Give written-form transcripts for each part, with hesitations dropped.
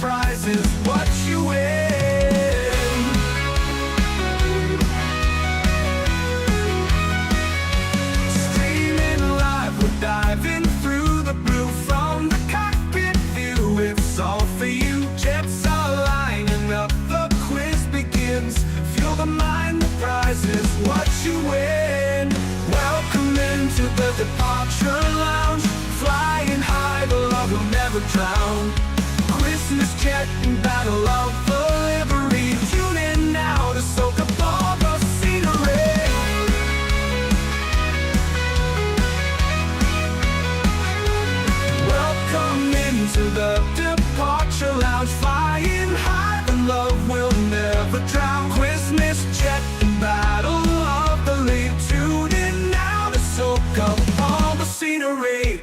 prize is what you win. Streaming live, we're diving through the blue from the cockpit view. It's all for you. Jets are lining up, the quiz begins. Fuel the mind, the prize is what you win. Welcome into the departure lounge. Flying high, the love will never drown. Christmas jet and battle of the livery. Tune in now to soak up all the scenery. Welcome into the departure lounge. Flying high, the love will never drown. Christmas jet and battle of the lead. Tune in now to soak up all the scenery.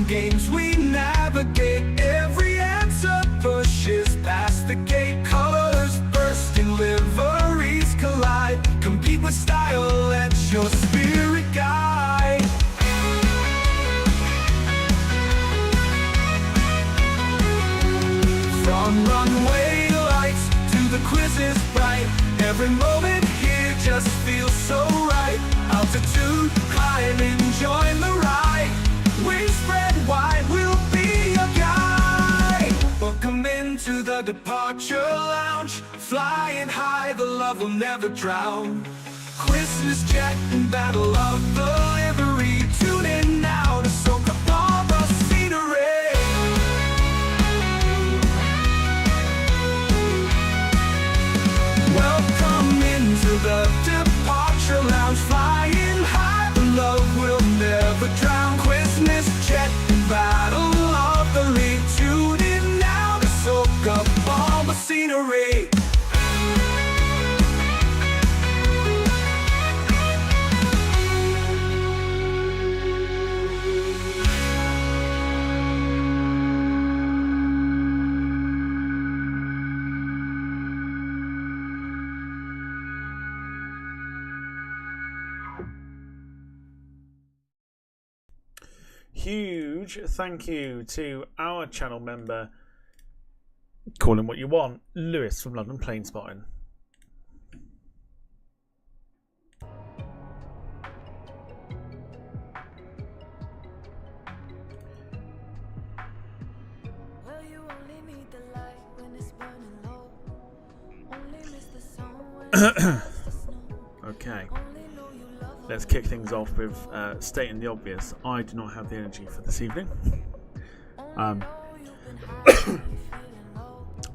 Games we navigate, every answer pushes past the gate. Colors bursting, liveries collide. Compete with style, let your spirit guide. From runway lights to the quizzes bright, every moment here just feels so right. Altitude climb, enjoy the ride. We spread wide, we'll be your guide. Welcome into the departure lounge. Flying high, the love will never drown. Christmas jet and battle of the livery. Tune in now to soak up all the scenery. Welcome into the departure lounge. Flying high, the love will never drown. Christmas jet and battle of the lead. Tune in now to soak up all the scenery. Huge thank you to our channel member, call him what you want, Lewis from London Plane Spotting. Okay. Let's kick things off with stating the obvious. I do not have the energy for this evening. I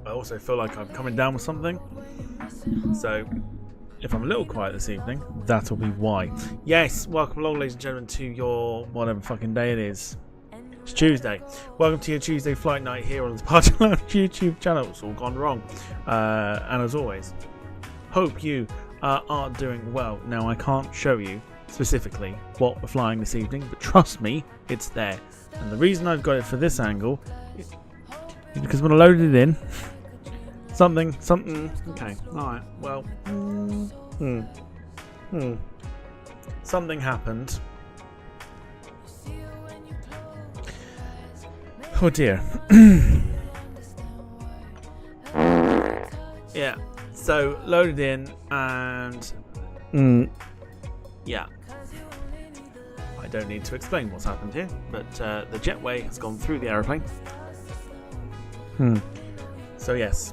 also feel like I'm coming down with something. So, if I'm a little quiet this evening, that'll be why. Yes, welcome along, ladies and gentlemen, to your whatever fucking day it is. It's Tuesday. Welcome to your Tuesday flight night here on the Departure Lounge YouTube channel. It's all gone wrong. And as always, hope you are doing well. Now, I can't show you specifically what we're flying this evening, but trust me, it's there. And the reason I've got it for this angle is because when I loaded it in, something, okay, alright, well, something happened. Oh dear. Yeah. So loaded in and yeah, I don't need to explain what's happened here, but the jetway has gone through the aeroplane. So yes,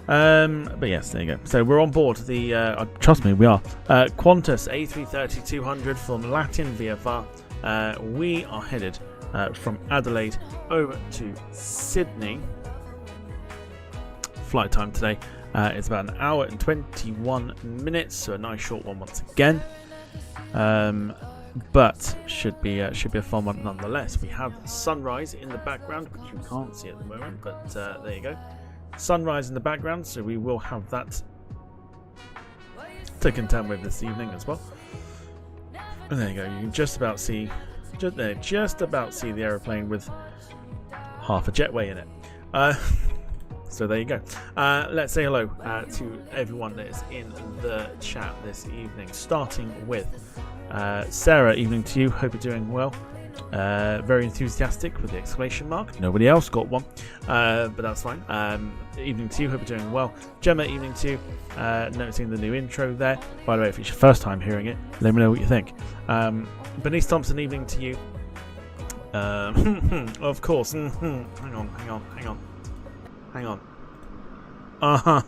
but yes, there you go. So we're on board the trust me, we are Qantas A330-200 from LatinVFR. We are headed from Adelaide over to Sydney. Flight time today is about an hour and 21 minutes, so a nice short one once again. But should be a fun one nonetheless. We have sunrise in the background, which you can't see at the moment, but there you go. Sunrise in the background, so we will have that to contend with this evening as well. And there you go. You can just about see the aeroplane with half a jetway in it. So there you go. Let's say hello to everyone that is in the chat this evening, starting with Sarah, evening to you. Hope you're doing well. Very enthusiastic with the exclamation mark. Nobody else got one, but that's fine. Evening to you. Hope you're doing well. Gemma, evening to you. Noticing the new intro there. By the way, if it's your first time hearing it, let me know what you think. Bernice Thompson, evening to you. Of course. Hang on. Uh-huh.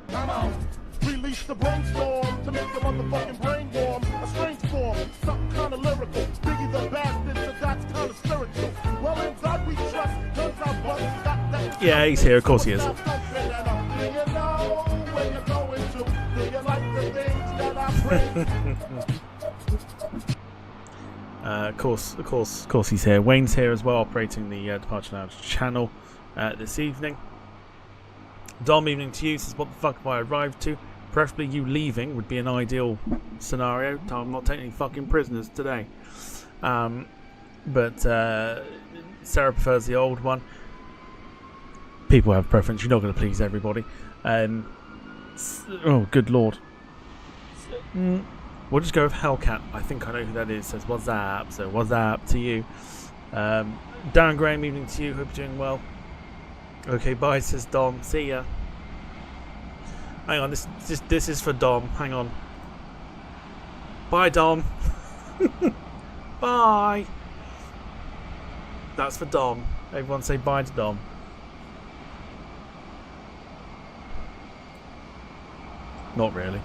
Come on. Release the brainstorm to make the motherfucking brain warm. A strange form, something kind of lyrical. Biggie the bastard, so that's kind of spiritual. Well, in God we trust, guns our butts, got that. Yeah, he's here. Of course he is. Do you know where you're going to? Do you like the things that I bring? Of course he's here. Wayne's here as well, operating the Departure Lounge channel this evening. Dom, evening to you. Says, what the fuck have I arrived to? Preferably you leaving would be an ideal scenario. I'm not taking any fucking prisoners today. But Sarah prefers the old one. People have preference. You're not going to please everybody. Oh, good lord. We'll just go with Hellcat. I think I know who that is. Says, what's up? So, what's up to you? Darren Graham, evening to you. Hope you're doing well. Okay, bye, says Dom. See ya. Hang on, this is for Dom. Hang on. Bye, Dom. Bye. That's for Dom. Everyone say bye to Dom. Not really.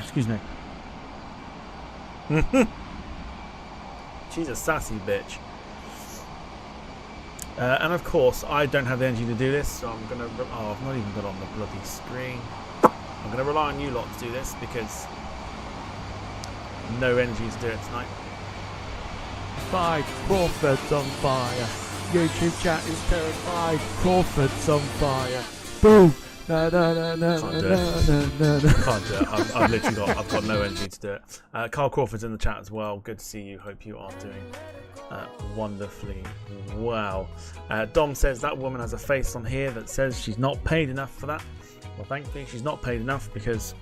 Excuse me. She's a sassy bitch. And of course, I don't have the energy to do this, so I'm gonna. Oh, I've not even got on the bloody screen. I'm gonna rely on you lot to do this because no energy to do it tonight. Five Crawford's on fire. YouTube chat is terrified. Crawford's on fire. Boom. No. Can't do it. I've got no energy to do it. Carl Crawford's in the chat as well. Good to see you. Hope you are doing wonderfully well. Dom says that woman has a face on here that says she's not paid enough for that. Well, thankfully she's not paid enough because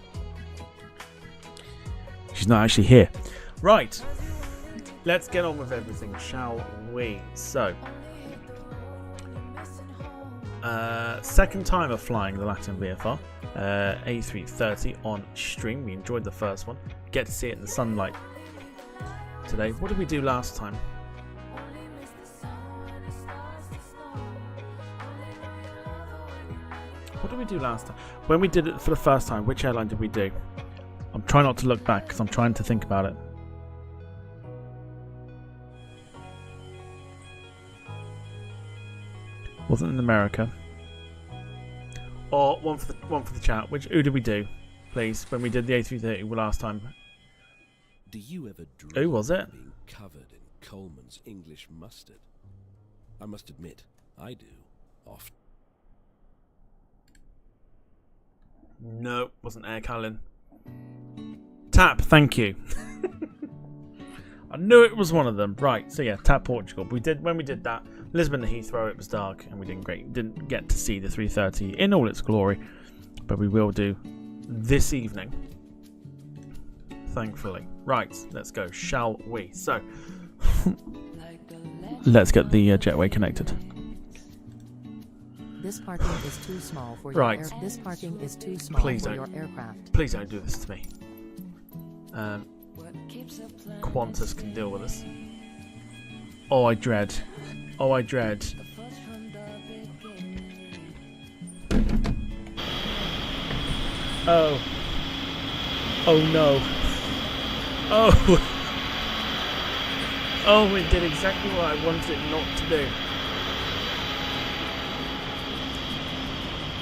she's not actually here. Right. Let's get on with everything, shall we? So, second time of flying the LatinVFR A330 on stream. We enjoyed the first one. Get to see it in the sunlight today. What did we do last time? What did we do last time? When we did it for the first time, which airline did we do? I'm trying not to look back because I'm trying to think about it. Wasn't in America. Or one for the chat. Who did we do, please? When we did the A330 last time. Do you ever dream Who was it? of being covered in Coleman's English mustard? I must admit, I do often. No, wasn't Air Callan. Tap, thank you. I knew it was one of them. Right, so yeah, Tap Portugal. When we did that, Lisbon to Heathrow, it was dark and we didn't get to see the 330 in all its glory, but we will do this evening, thankfully. Right, let's go, shall we? So, let's get the jetway connected. This parking is too small for Right. your this parking is too small Please for don't. your aircraft. Please don't do this to me. Qantas can deal with us. Oh, I dread. Oh, I dread. Oh. Oh no. Oh. Oh, it did exactly what I wanted it not to do.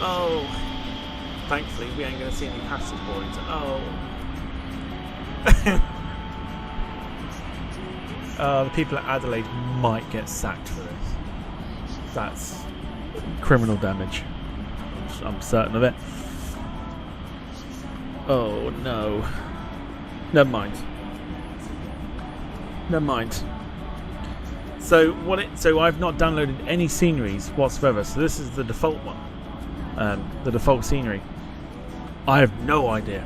Oh. Thankfully, we ain't going to see any passengers boarding. Oh. The people at Adelaide might get sacked for this. That's criminal damage. I'm certain of it. Oh no. Never mind. Never mind. So I've not downloaded any sceneries whatsoever. So this is the default one. the default scenery? I have no idea.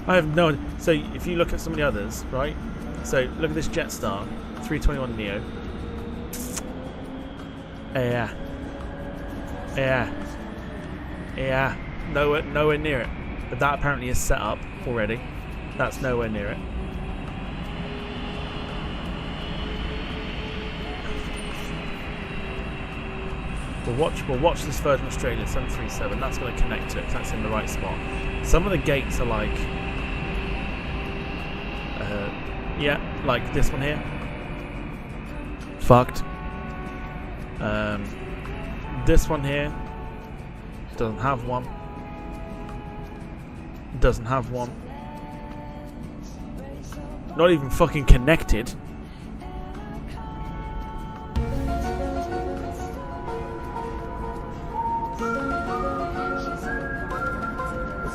I have no idea. So if you look at some of the others, right? So look at this Jetstar 321 Neo. Yeah, nowhere near it. But that apparently is set up already. That's nowhere near it. We'll watch this Virgin Australia 737. That's going to connect to it. 'Cause that's in the right spot. Some of the gates are like, yeah, like this one here. Fucked. This one here doesn't have one. Doesn't have one. Not even fucking connected.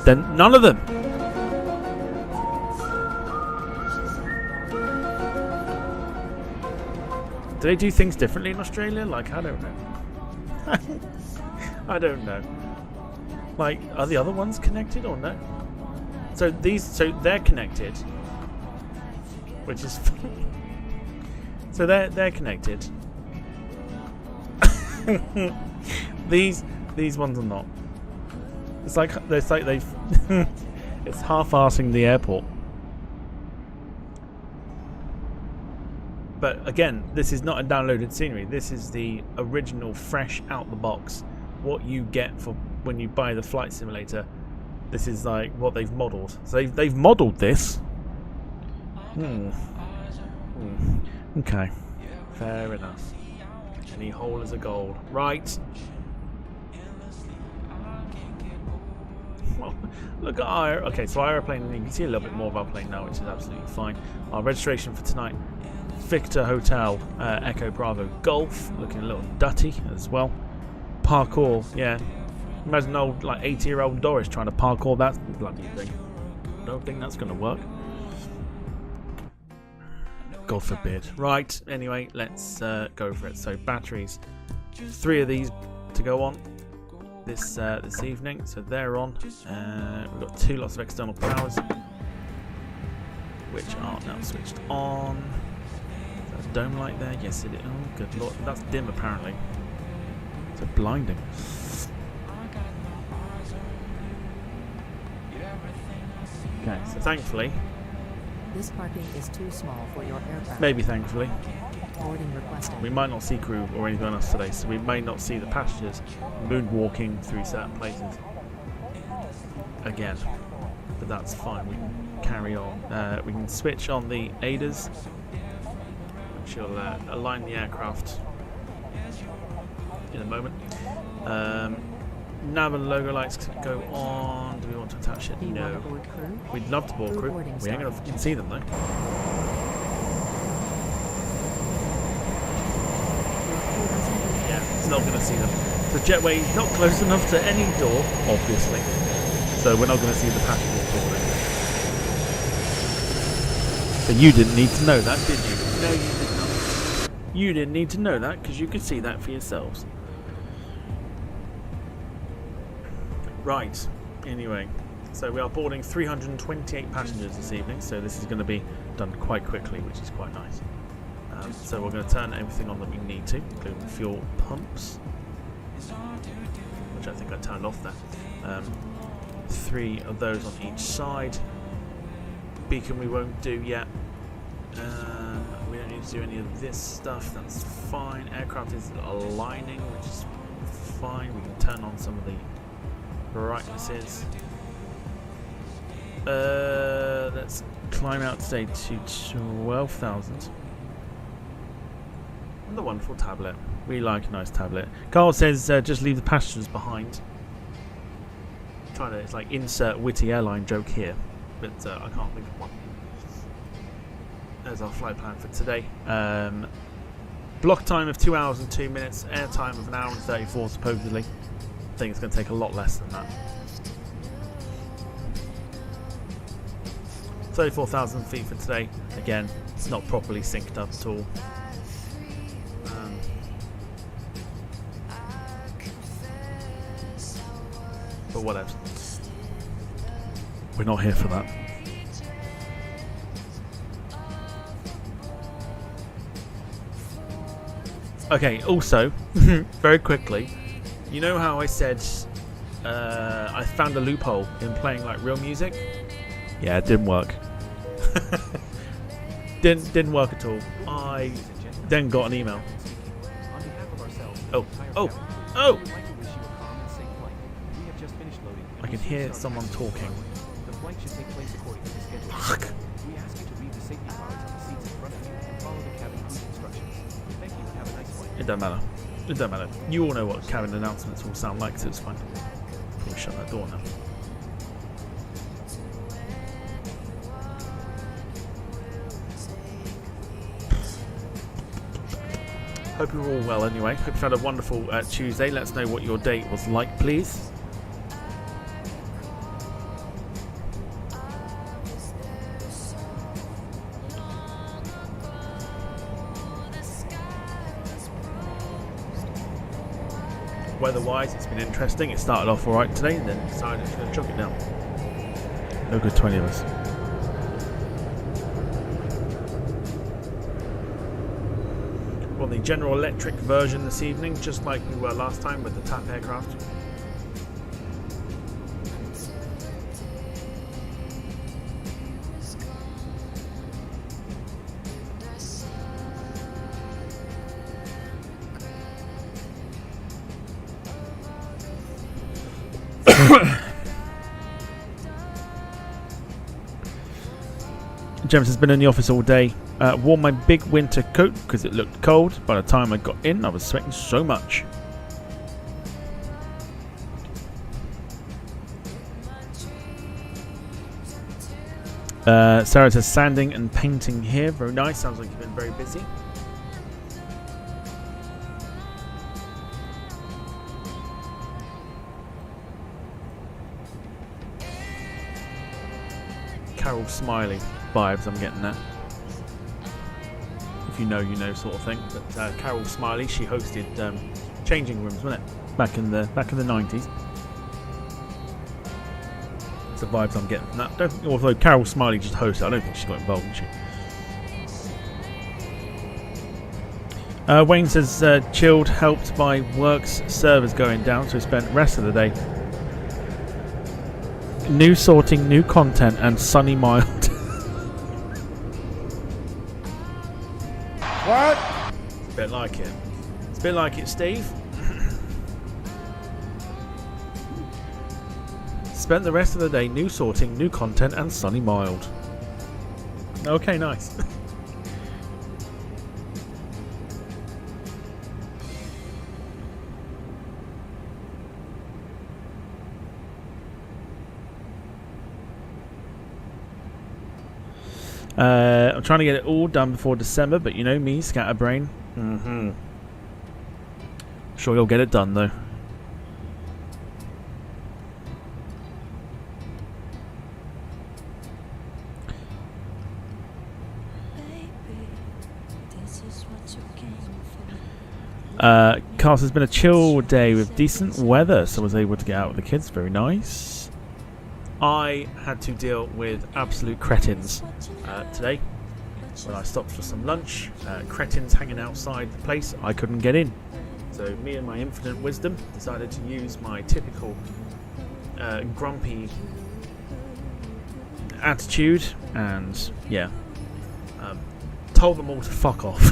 Then none of them. Do they do things differently in Australia? Like, I don't know. I don't know. Like, are the other ones connected or no? So they're connected, which is so they're connected. These ones are not. It's like they've it's half-arsing the airport. But again, this is not a downloaded scenery. This is the original, fresh out the box. What you get for when you buy the flight simulator. This is like what they've modelled. So they've modelled this. Okay, fair enough. Any hole is a gold, right? Well, look at our... Okay, so our aeroplane, you can see a little bit more of our plane now, which is absolutely fine. Our registration for tonight, Victor Hotel, Echo Bravo Golf, looking a little dutty as well. Parkour, yeah. Imagine old, like, 80-year-old Doris trying to parkour that bloody thing. Don't think that's going to work. God forbid. Right, anyway, let's go for it. So, batteries. 3 of these to go on this evening. So, they're on. We've got 2 lots of external powers, which are now switched on. Is that a dome light there? Yes, it is. Oh, good lord. That's dim, apparently. So blinding. Okay, so thankfully... This parking is too small for your aircraft. Maybe thankfully. Boarding requested. We might not see crew or anything else today, so we may not see the passengers moonwalking through certain places. Again. But that's fine, we can carry on. We can switch on the ADAs, which will align the aircraft in a moment. Nav and logo lights go on. Do we want to attach it? No. We'd love to board crew. We ain't going to fucking see them though. Yeah, it's not going to see them. The jetway is not close enough to any door, obviously. So we're not going to see the passengers boarding. But you didn't need to know that, did you? No, you did not. You didn't need to know that because you could see that for yourselves. Right, anyway, so we are boarding 328 passengers this evening, so this is going to be done quite quickly, which is quite nice. So we're going to turn everything on that we need to, including fuel pumps, which I think I turned off there. 3 of those on each side. Beacon we won't do yet. We don't need to do any of this stuff, that's fine. Aircraft is aligning, which is fine. We can turn on some of the brightnesses. Let's climb out today to 12,000. And the wonderful tablet. We like a nice tablet. Carl says just leave the passengers behind. Trying to, it's like insert witty airline joke here, but I can't think of one. There's our flight plan for today. Block time of 2 hours and 2 minutes. Air time of 1 hour and 34 supposedly. I think it's going to take a lot less than that. 34,000 feet for today. Again, it's not properly synced up at all. but whatever. We're not here for that. Okay, also, very quickly, you know how I said I found a loophole in playing like real music? Yeah, it didn't work. didn't work at all. I then got an email. Oh! I can hear someone talking. Fuck. It don't matter. It don't matter. You all know what cabin announcements will sound like, so it's fine. Probably shut that door now. Hope you're all well anyway. Hope you had a wonderful Tuesday. Let us know what your day was like, please. Weather-wise, it's been interesting. It started off alright today, and then decided to chuck it down. No good to any of us. We're on the General Electric version this evening, just like we were last time with the TAP aircraft. James has been in the office all day. Wore my big winter coat because it looked cold. By the time I got in, I was sweating so much. Sarah says sanding and painting here. Very nice. Sounds like you've been very busy. Carol Smiley vibes I'm getting there. If you know, you know, sort of thing. But Carol Smiley, she hosted changing rooms, wasn't it? Back in the 90s. It's the vibes I'm getting from that. Although Carol Smiley just hosted, I don't think she got involved, did she? Wayne says chilled, helped by work's servers going down, so he spent the rest of the day new sorting, new content, and sunny mild. What? It's a bit like it. It's a bit like it, Steve. Spent the rest of the day new sorting, new content, and sunny mild. Okay, nice. I'm trying to get it all done before December, but you know me, scatterbrain. Sure you'll get it done though. Cast has been a chill day with decent weather, so I was able to get out with the kids. Very nice. I had to deal with absolute cretins today when I stopped for some lunch. Cretins hanging outside the place. I couldn't get in. So me and my infinite wisdom decided to use my typical grumpy attitude and, yeah, told them all to fuck off.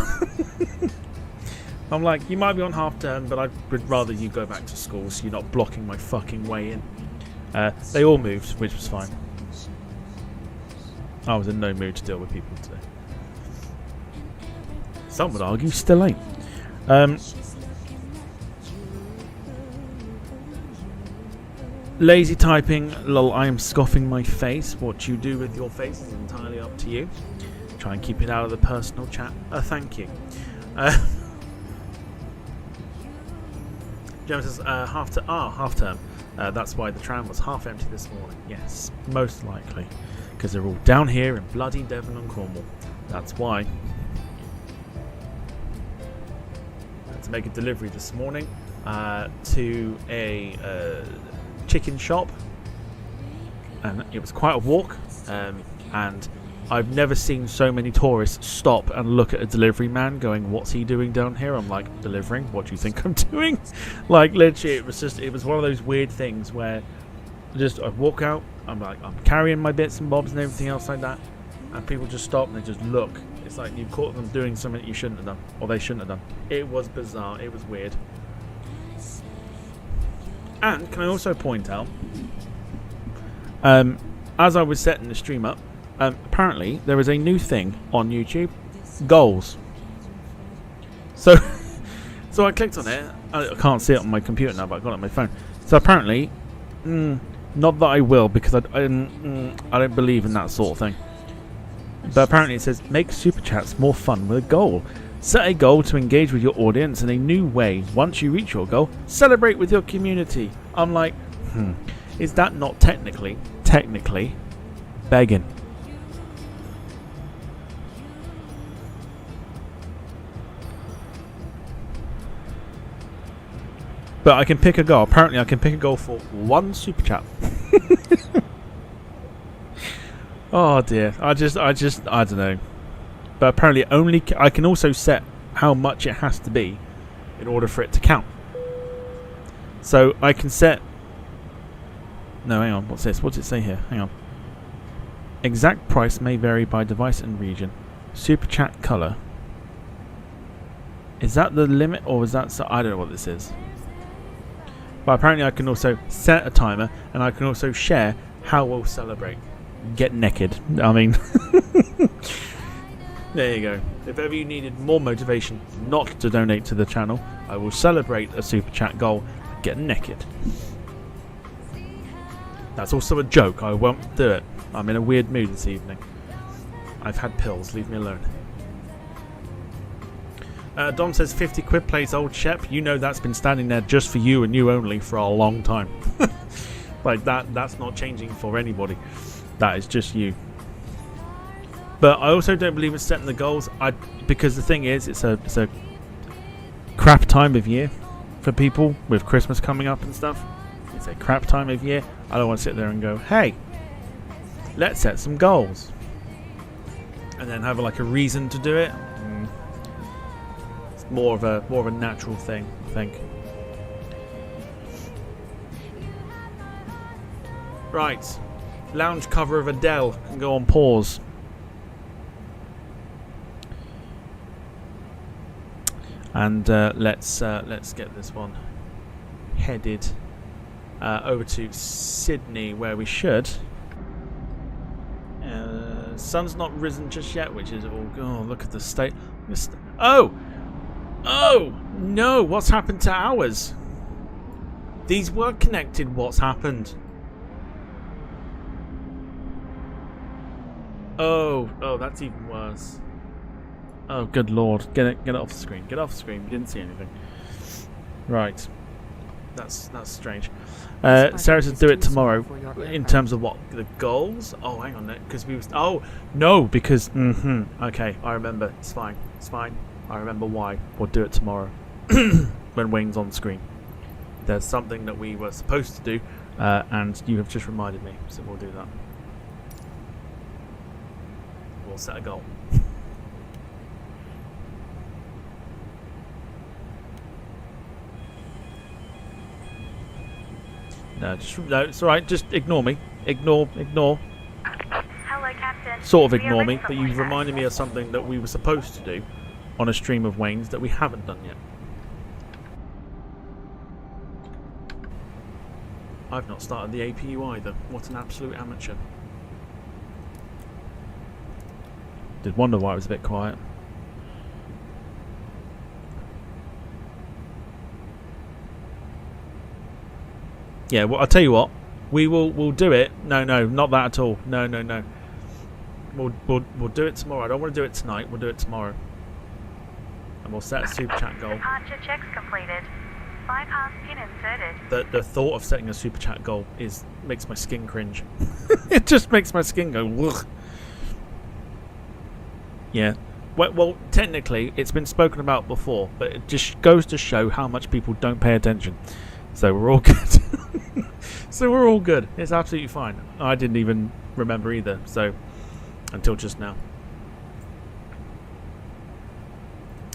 I'm like, you might be on half term, but I would rather you go back to school so you're not blocking my fucking way in. They all moved, which was fine. I was in no mood to deal with people today. Some would argue still ain't. Lazy typing, lol, I am scoffing my face. What you do with your face is entirely up to you. Try and keep it out of the personal chat. Thank you. James says, half term. That's why the tram was half empty this morning. Yes, most likely. Because they're all down here in bloody Devon and Cornwall. That's why. I had to make a delivery this morning to a chicken shop, and it was quite a walk, and I've never seen so many tourists stop and look at a delivery man going, what's he doing down here? I'm like, delivering? What do you think I'm doing? Like, literally, it was one of those weird things where I walk out, I'm carrying my bits and bobs and everything else like that, and people just stop and they just look. It's like you've caught them doing something you shouldn't have done, or they shouldn't have done. It was bizarre, it was weird. And can I also point out, as I was setting the stream up, apparently there is a new thing on YouTube, goals. So so I clicked on it. I can't see it on my computer now, but I got it on my phone. So apparently, not that I will, because I don't believe in that sort of thing. But apparently it says, make super chats more fun with a goal. Set a goal to engage with your audience in a new way. Once you reach your goal, celebrate with your community. I'm like, is that not technically begging? But I can pick a goal. Apparently I can pick a goal for one super chat. Oh dear. I don't know. But apparently I can also set how much it has to be in order for it to count. So I can set... No, hang on. What's this? What's it say here? Hang on. Exact price may vary by device and region. Super chat color. Is that the limit, or is that... I don't know what this is. But apparently I can also set a timer, and I can also share how we'll celebrate. Get naked. I mean... There you go. If ever you needed more motivation not to donate to the channel, I will celebrate a super chat goal, get naked. That's also a joke, I won't do it. I'm in a weird mood this evening. I've had pills, leave me alone. Dom says 50 quid plays old Shep. You know that's been standing there just for you and you only for a long time. Like that's not changing for anybody. That is just you. But I also don't believe in setting the goals. Because the thing is, it's a crap time of year for people with Christmas coming up and stuff. It's a crap time of year. I don't want to sit there and go, hey, let's set some goals, and then have like a reason to do it. It's more of a natural thing, I think. Right, lounge cover of Adele can go on pause. And let's get this one headed over to Sydney, where we should. Sun's not risen just yet, which is all. Oh, look at the state. Oh no! What's happened to ours? These were connected. What's happened? Oh, that's even worse. Oh, good lord. Get it off the screen. Get off the screen. We didn't see anything. Right. That's strange. Sarah says do it tomorrow. In terms of what? The goals? Oh, hang on. Because we was... Oh, no, because... Okay, I remember. It's fine. It's fine. I remember why. We'll do it tomorrow. When Wayne's on screen. There's something that we were supposed to do, and you have just reminded me. So we'll do that. We'll set a goal. No, it's alright, just ignore me. Ignore. Hello, Captain. Sort of ignore me, but you've reminded me of something that we were supposed to do on a stream of Wayne's that we haven't done yet. I've not started the APU either. What an absolute amateur. Did wonder why it was a bit quiet. Yeah, well, I'll tell you what. We'll do it. No, not that at all. No. We'll do it tomorrow. I don't want to do it tonight. We'll do it tomorrow. And we'll set a super chat goal. Departure checks completed. Bypass pin inserted. The thought of setting a super chat goal makes my skin cringe. It just makes my skin go ugh. Yeah. Well, technically, it's been spoken about before, but it just goes to show how much people don't pay attention. So we're all good. So we're all good. It's absolutely fine. I didn't even remember either, so until just now.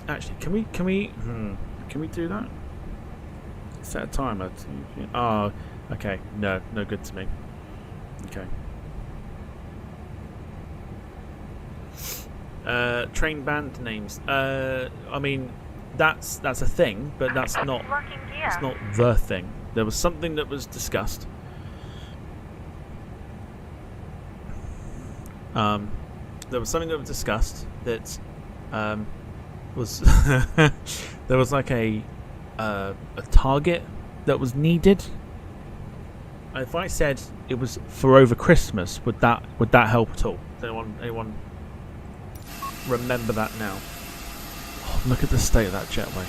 Actually, can we do that? Set a timer. Oh, okay. No good to me. Okay. Train band names. I mean, that's a thing, but that's not. Locking gear. It's not the thing. There was something that was discussed. There was something that was discussed that was there was like a target that was needed. If I said it was for over Christmas, would that help at all? Does anyone remember that now? Oh, look at the state of that jetway.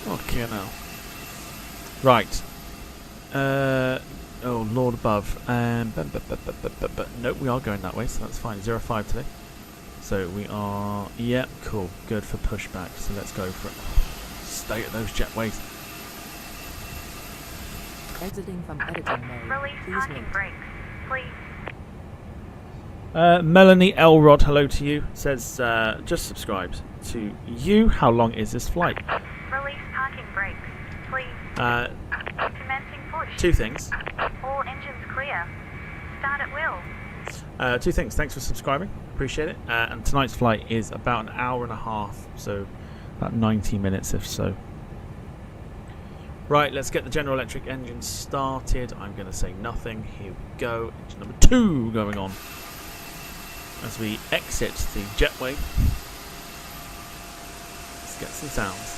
Okay, now. Right. Oh, Lord above. But nope, we are going that way, so that's fine. 05 today. So we are. Yep, cool. Good for pushback. So let's go for it. State of those jetways. Exiting from editing mode. Release Please parking wait. brakes. Please. Melanie Elrod, hello to you. Says just subscribed to you. How long is this flight? Release parking brakes. Please. Commencing push. Two things. All engines clear. Start at will. Two things. Thanks for subscribing. Appreciate it. And tonight's flight is about an hour and a half, so about 90 minutes if so. Right, let's get the General Electric engine started. I'm going to say nothing. Here we go. Engine number 2 going on as we exit the jetway. Let's get some sounds.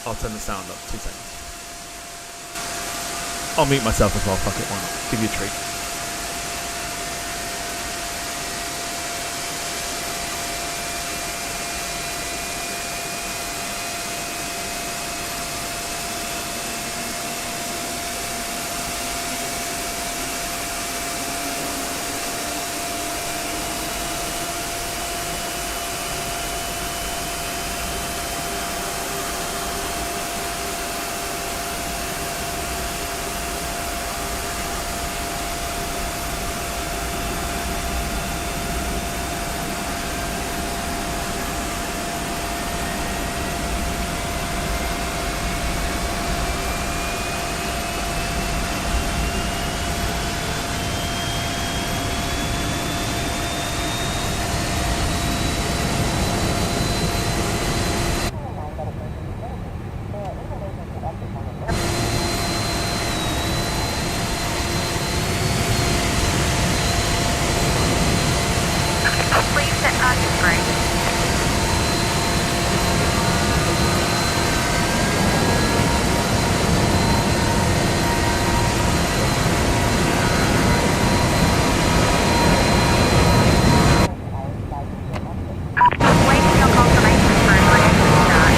I'll turn the sound up. 2 seconds. I'll mute myself as well. Fuck it, why not? Give you a treat. Please set parking brakes. Waiting your confirmation for an engine start.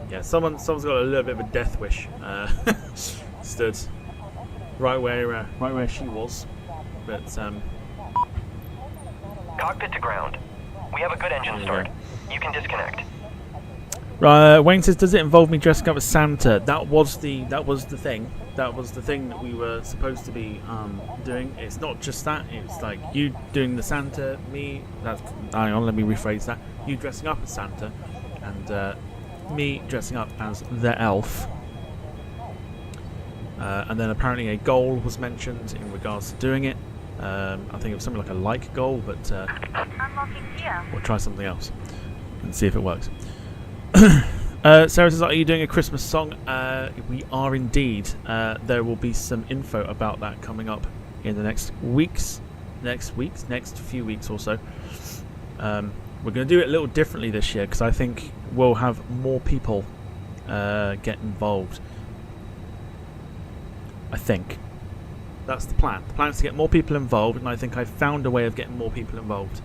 Yeah, someone's got a little bit of a death wish. Stood right where she was, but Cockpit to ground. We have a good engine start. You can disconnect. Wayne says, does it involve me dressing up as Santa? That was the thing. That was the thing that we were supposed to be doing. It's not just that. It's like you doing the Santa, me. Hang on, let me rephrase that. You dressing up as Santa, and me dressing up as the elf. And then apparently a goal was mentioned in regards to doing it. I think it was something like a like goal, but Unlocking gear. we'll try something else and see if it works. Sarah says, are you doing a Christmas song? We are indeed. There will be some info about that coming up in the next few weeks or so. We're going to do it a little differently this year because I think we'll have more people get involved. I think. That's the plan. The plan is to get more people involved, and I think I've found a way of getting more people involved.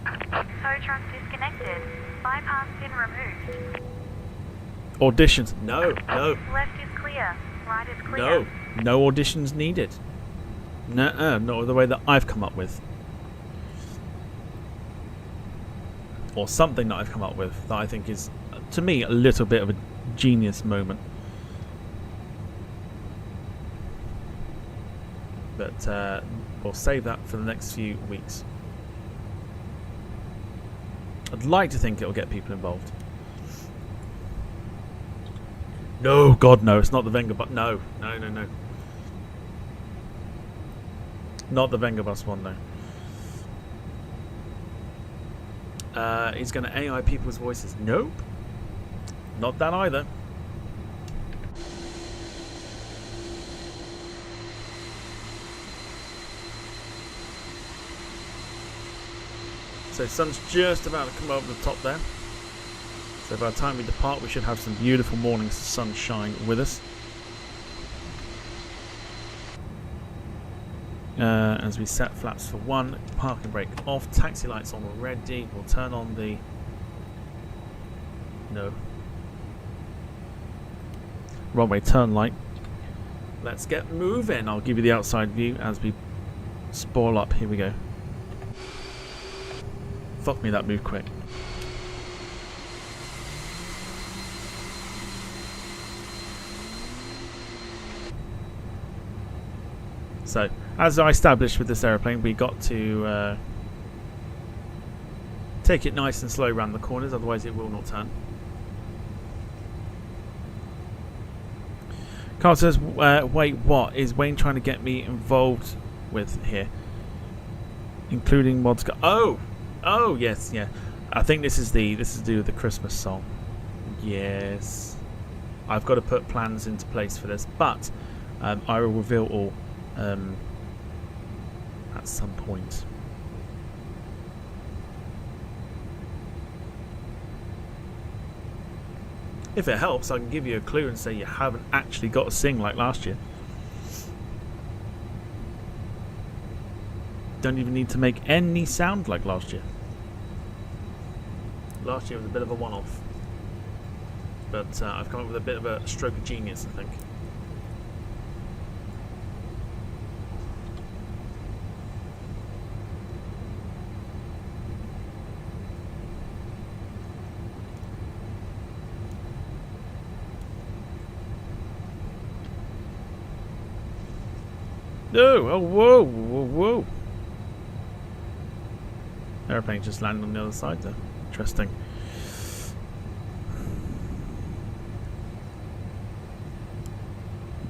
Tow truck disconnected. Bypass pin removed. Auditions. No, no, Left is clear. Right is clear. no. No auditions needed. Nuh-uh, not the way that I've come up with. Or something that I've come up with that I think is, to me, a little bit of a genius moment. But we'll save that for the next few weeks. I'd like to think it'll get people involved. No, God, no, it's not the Venga bus. No, no, no, no. Not the Venga bus one, though. He's going to AI people's voices. Nope. Not that either. So sun's just about to come over the top there. So by the time we depart, we should have some beautiful mornings of sunshine with us. As we set flaps for 1, parking brake off, taxi lights on already. We'll turn on the... No. Runway turn light. Let's get moving. I'll give you the outside view as we spoil up. Here we go. Fuck me, that moved quick. So, as I established with this aeroplane, we got to take it nice and slow around the corners, otherwise it will not turn. Carl says, wait, what is Wayne trying to get me involved with here? Including mods. Oh, yes, yeah. I think this is to do with the Christmas song. Yes. I've got to put plans into place for this, but I will reveal all at some point. If it helps, I can give you a clue and say you haven't actually got to sing like last year. Don't even need to make any sound like last year. Last year was a bit of a one-off, but I've come up with a bit of a stroke of genius, I think. No! Oh, whoa, whoa, whoa! Airplane just landed on the other side there. Interesting.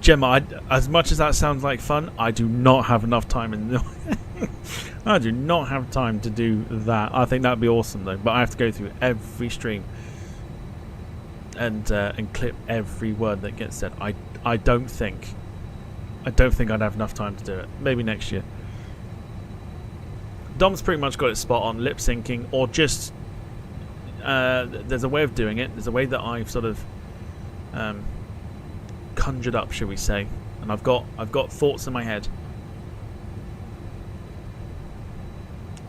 Gemma, as much as that sounds like fun, I do not have enough time in the I do not have time to do that. I think that'd be awesome though, but I have to go through every stream and clip every word that gets said. I don't think I'd have enough time to do it. Maybe next year. Dom's pretty much got it spot on, lip syncing, or just there's a way of doing it. There's a way that I've sort of conjured up, shall we say, and I've got thoughts in my head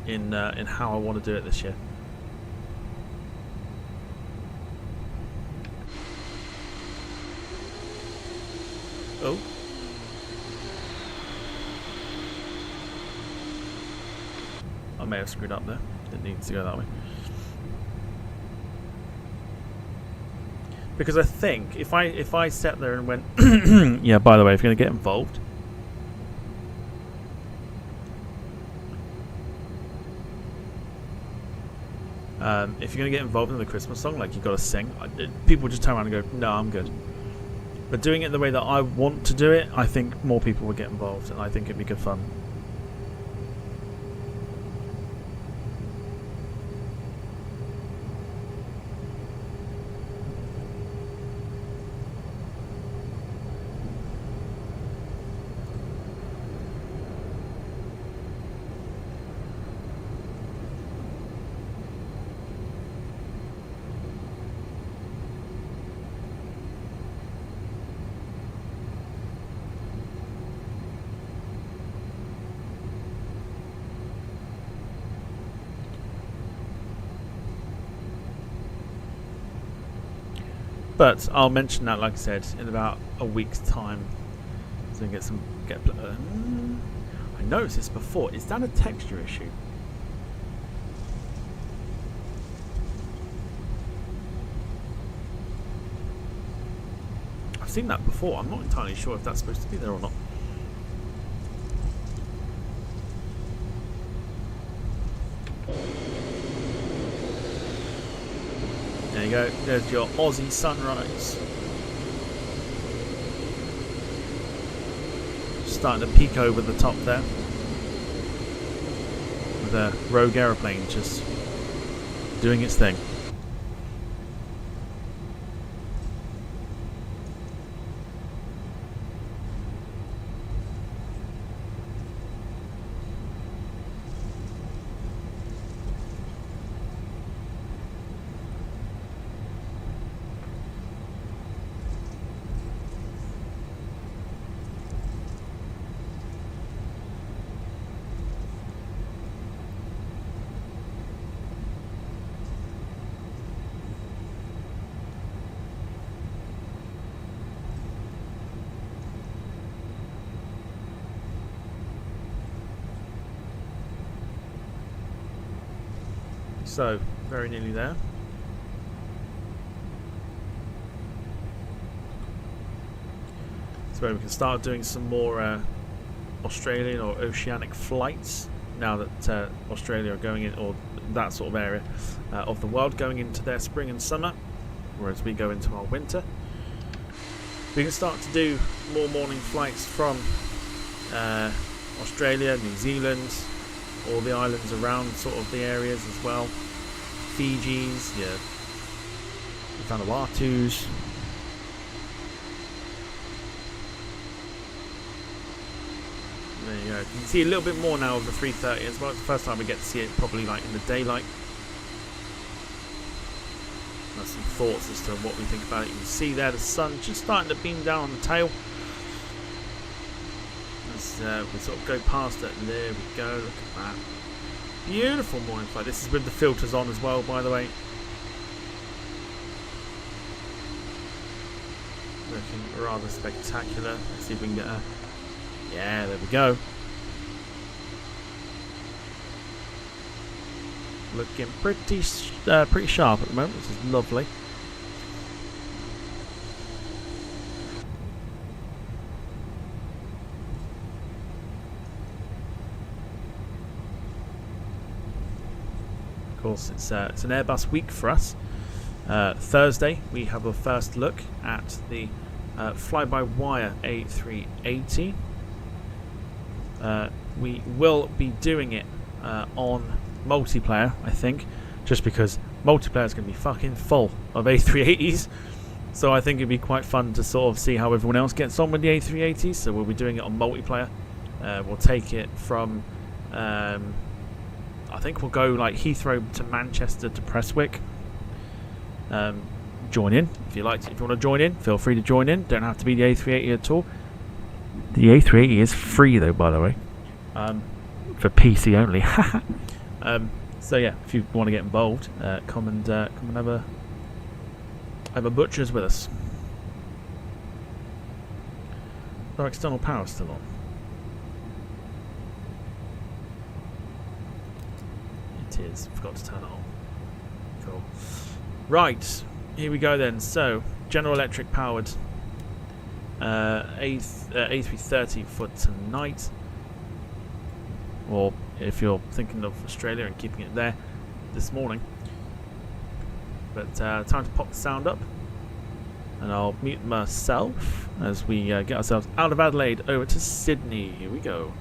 in how I want to do it this year. Oh. I may have screwed up there. Didn't need to go that way. Because I think if I sat there and went, yeah, by the way, if you're going to get involved, if you're going to get involved in the Christmas song, like you've got to sing, people just turn around and go, no, I'm good. But doing it the way that I want to do it, I think more people would get involved, and I think it'd be good fun. But I'll mention that, like I said, in about a week's time. So we get I noticed this before. Is that a texture issue? I've seen that before. I'm not entirely sure if that's supposed to be there or not. There you go. There's your Aussie sunrise. Starting to peek over the top there. With a rogue aeroplane just doing its thing. So, very nearly there. So we can start doing some more Australian or oceanic flights now that Australia are going in, or that sort of area of the world, going into their spring and summer, whereas we go into our winter. We can start to do more morning flights from Australia, New Zealand, all the islands around sort of the areas as well. Fiji's, yeah, Vanuatu's. There you go. You can see a little bit more now of the 330 as well. It's the first time we get to see it probably like in the daylight. That's some thoughts as to what we think about it. You can see there the sun just starting to beam down on the tail. As we sort of go past it. There we go. Look at that. Beautiful morning flight. This is with the filters on as well, by the way. Looking rather spectacular. Let's see if we can get a... Yeah, there we go. Looking pretty sharp at the moment, which is lovely. Of course, it's an Airbus week for us. Thursday, we have a first look at the fly-by-wire A380. We will be doing it on multiplayer, I think, just because multiplayer is going to be fucking full of A380s. So I think it'd be quite fun to sort of see how everyone else gets on with the A380s. So we'll be doing it on multiplayer. We'll take it from... I think we'll go like Heathrow to Manchester to Prestwick. Join in if you like. If you want to join in, feel free to join in. Don't have to be the A380 at all. The A380 is free though, by the way, for PC only. So yeah, if you want to get involved, come and have a butchers with us. Our external power still on. It is. Forgot to turn it on. Cool. Right, here we go then. So, General Electric powered A330 for tonight. Or if you're thinking of Australia and keeping it there, this morning. But time to pop the sound up. And I'll mute myself as we get ourselves out of Adelaide over to Sydney. Here we go.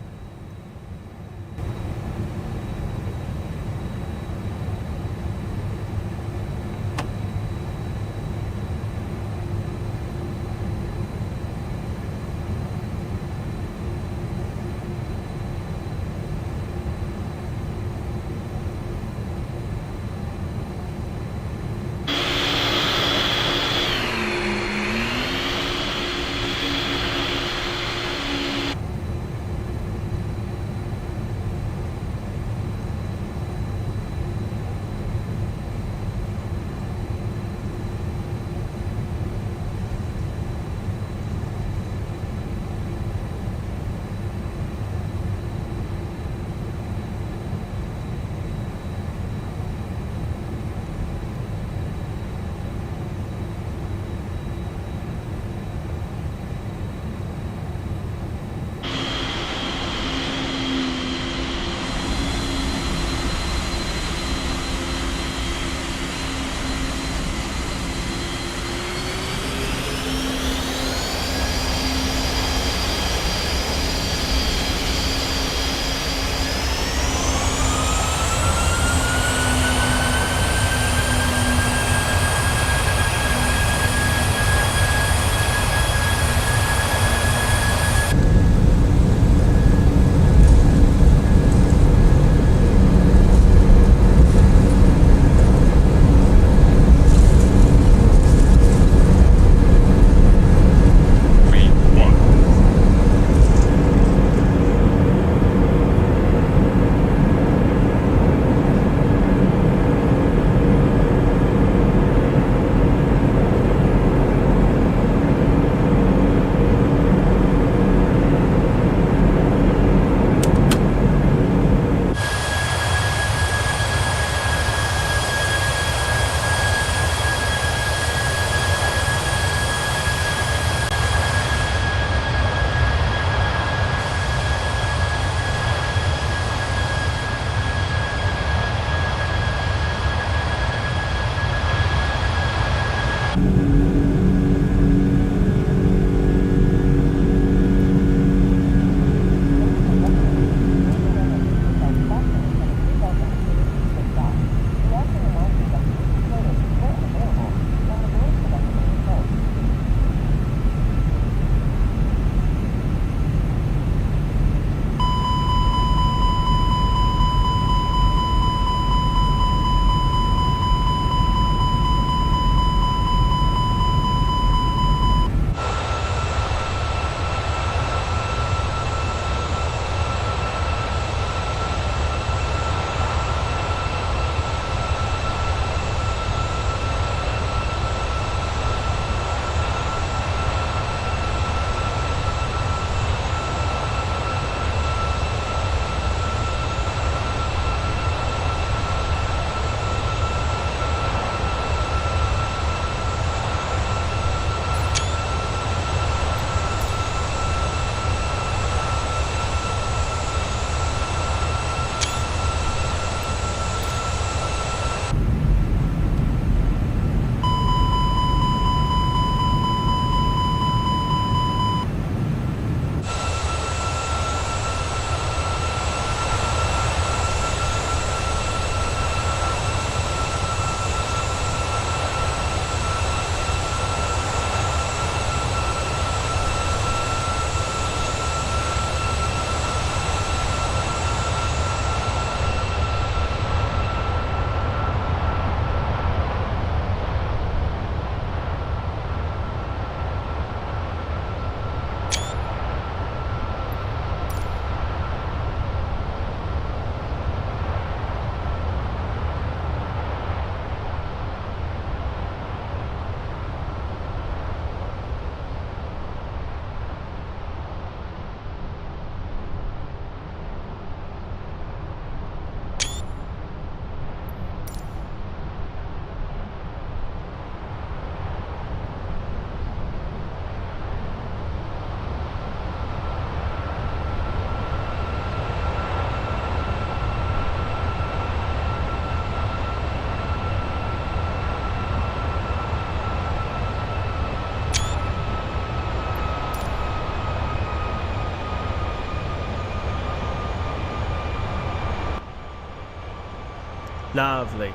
Lovely.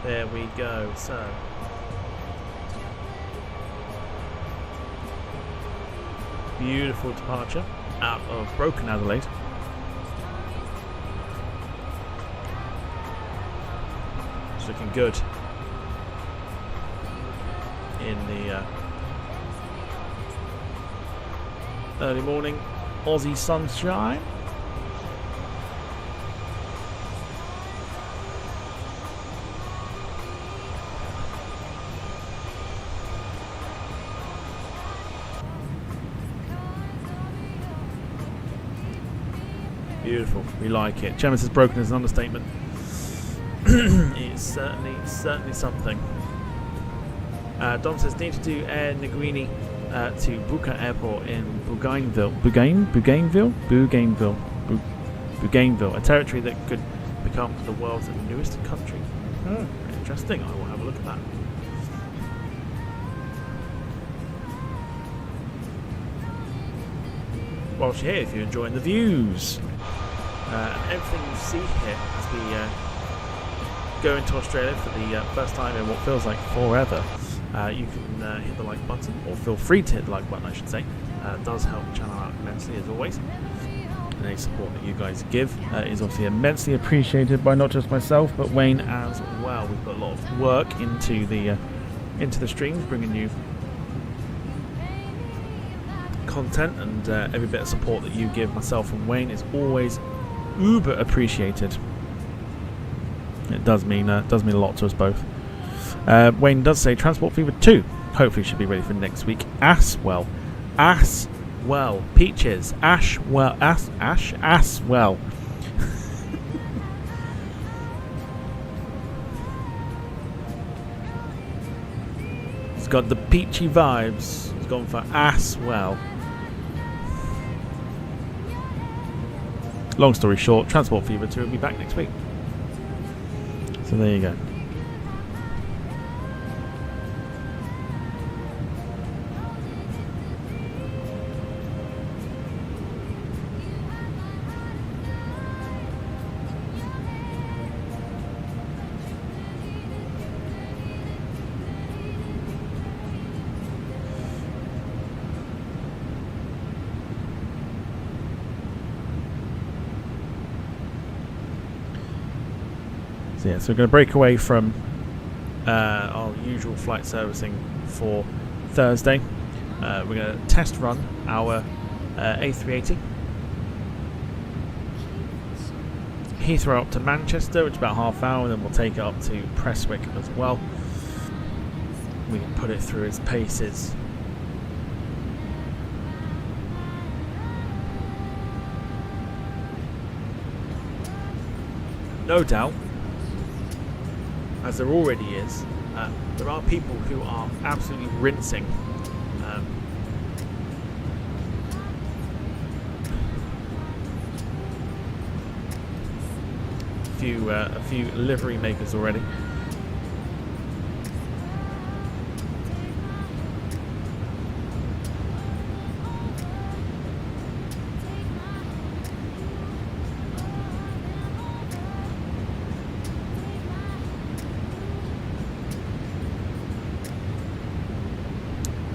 There we go. So, beautiful departure out of broken Adelaide. It's looking good in the early morning Aussie sunshine. Beautiful, we like it. Gemma says broken is an understatement. It's certainly something. Dom says need to do Air Negrini to Buka Airport in Bougainville, a territory that could become the world's newest country. Interesting, I will have a look at that. Whilst you're here, if you're enjoying the views and everything you see here as we go into Australia for the first time in what feels like forever, you can hit the like button, or feel free to hit the like button I should say. It does help the channel out immensely as always, and any support that you guys give is obviously immensely appreciated by not just myself but Wayne as well. We've put a lot of work into the streams, bringing you content, and every bit of support that you give myself and Wayne is always uber appreciated. It does mean a lot to us both. Wayne does say Transport Fever 2 hopefully should be ready for next week. Aswell, Peaches, Ashwell. It's got the peachy vibes. It's gone for Aswell. Long story short, Transport Fever 2 will be back next week. So there you go. So yeah, so we're going to break away from our usual flight servicing for Thursday. We're going to test run our A380 Heathrow up to Manchester, which is about half hour, and then we'll take it up to Prestwick as well. We can put it through its paces. No doubt, as there already is, there are people who are absolutely rinsing a few livery makers already.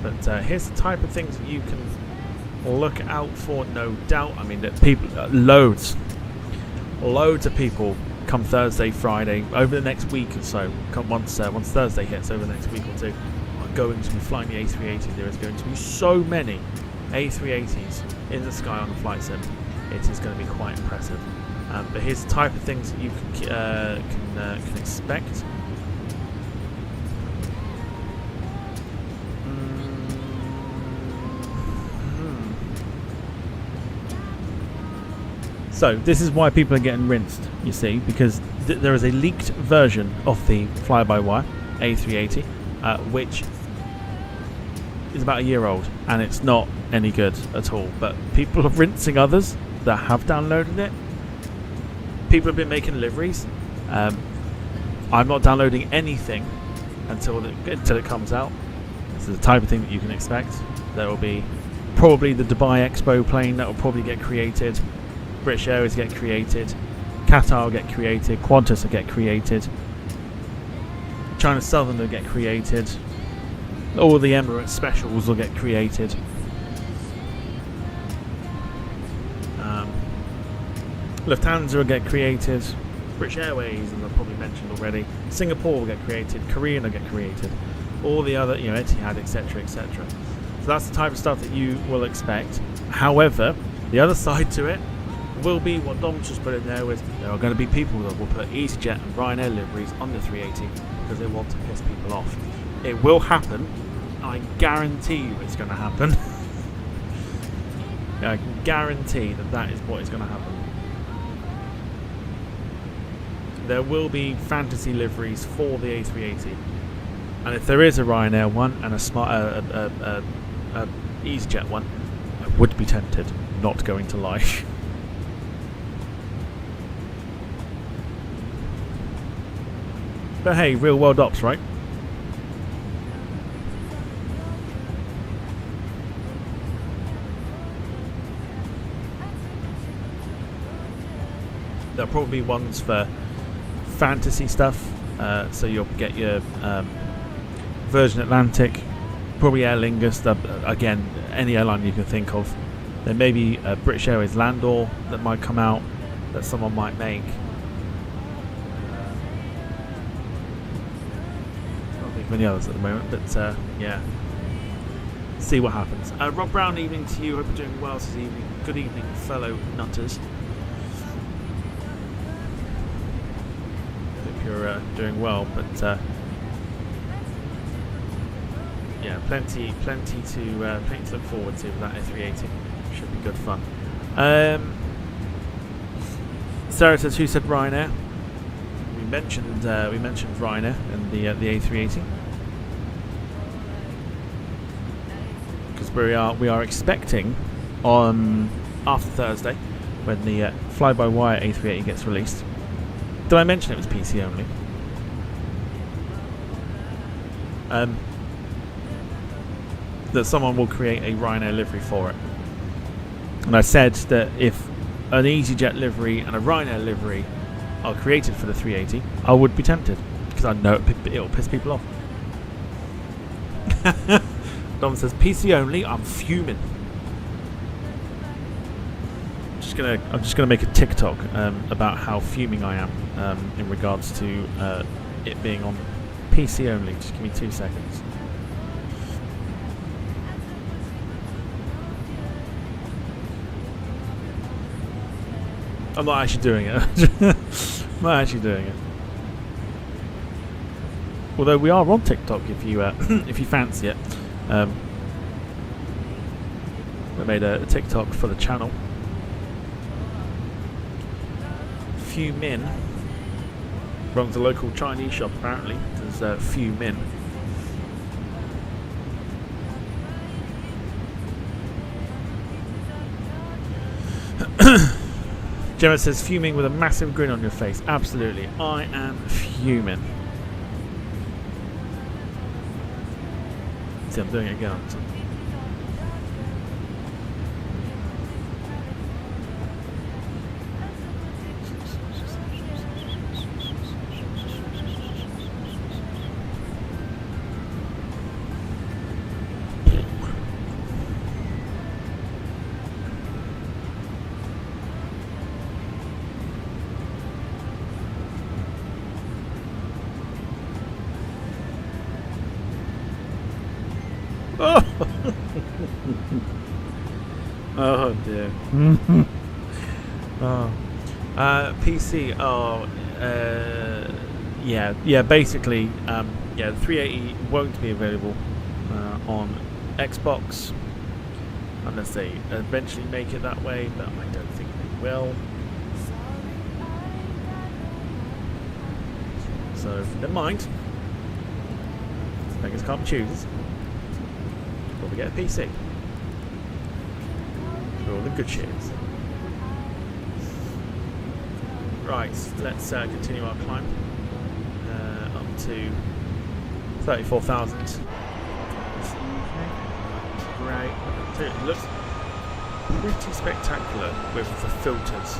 But here's the type of things that you can look out for, no doubt. I mean, that people, loads of people come Thursday, Friday, over the next week or so, once Thursday hits, over the next week or two, are going to be flying the A380. There is going to be so many A380s in the sky on the flight sim. It is going to be quite impressive. But here's the type of things that you can expect. So this is why people are getting rinsed, you see, because there is a leaked version of the fly-by-wire A380, which is about a year old, and it's not any good at all. But people are rinsing others that have downloaded it. People have been making liveries. I'm not downloading anything until it comes out. This is the type of thing that you can expect. There will be probably the Dubai Expo plane that will probably get created. British Airways get created. Qatar will get created. Qantas will get created. China Southern will get created. All the Emirates specials will get created. Lufthansa will get created. British Airways, and I've probably mentioned already. Singapore will get created. Korean will get created. All the other, Etihad, etc., etc. So that's the type of stuff that you will expect. However, the other side to it will be what Dom just put in there was there are going to be people that will put EasyJet and Ryanair liveries on the 380 because they want to piss people off. It will happen. I guarantee you it's going to happen. I can guarantee that is what is going to happen. There will be fantasy liveries for the A380, and if there is a Ryanair one and a EasyJet one, I would be tempted. Not going to lie. But hey, real world ops, right? There'll probably be ones for fantasy stuff, so you'll get your Virgin Atlantic, probably Aer Lingus, again, any airline you can think of. There may be a British Airways Landor that might come out that someone might make. Can't think of any others at the moment, but yeah, see what happens. Rob Brown, evening to you. Hope you're doing well this evening. Good evening, fellow nutters. You're doing well, but yeah, plenty to look forward to with that A380. Should be good fun. Sarah says, "Who said Ryanair?" We mentioned Ryanair and the A380 because we are expecting on after Thursday when the fly-by-wire A380 gets released. Did I mention it was PC only? That someone will create a Ryanair livery for it. And I said that if an EasyJet livery and a Ryanair livery are created for the 380, I would be tempted. Because I know it'll piss people off. Dom says, PC only, I'm fuming. I'm just gonna make a TikTok about how fuming I am in regards to it being on PC only. Just give me 2 seconds. I'm not actually doing it. I'm not actually doing it. Although we are on TikTok if you if you fancy it. I made a TikTok for the channel. Few Min runs a local Chinese shop apparently. There's Few Min. Gemma says, fuming with a massive grin on your face. Absolutely, I am fuming. See, I'm doing it again. Oh dear. Oh. PC. Oh. Yeah. Basically, the 380 won't be available on Xbox unless they eventually make it that way, but I don't think they will. So never mind. Beggars can't be choosers. But we get a PC. For all the good shares. Right, let's continue our climb up to 34,000. Great. It looks pretty spectacular with the filters.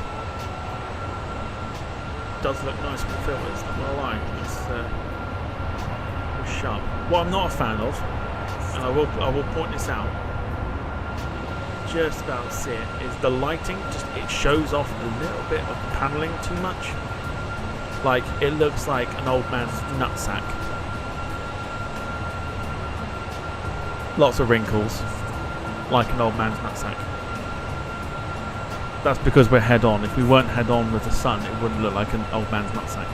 does look nice with the filters, not gonna lie. It's sharp. What I'm not a fan of, and I will point this out, just about see it, is the lighting. Just it shows off a little bit of the panelling too much. Like it looks like an old man's nutsack. Lots of wrinkles, like an old man's nutsack. That's because we're head on. If we weren't head on with the sun, it wouldn't look like an old man's nutsack.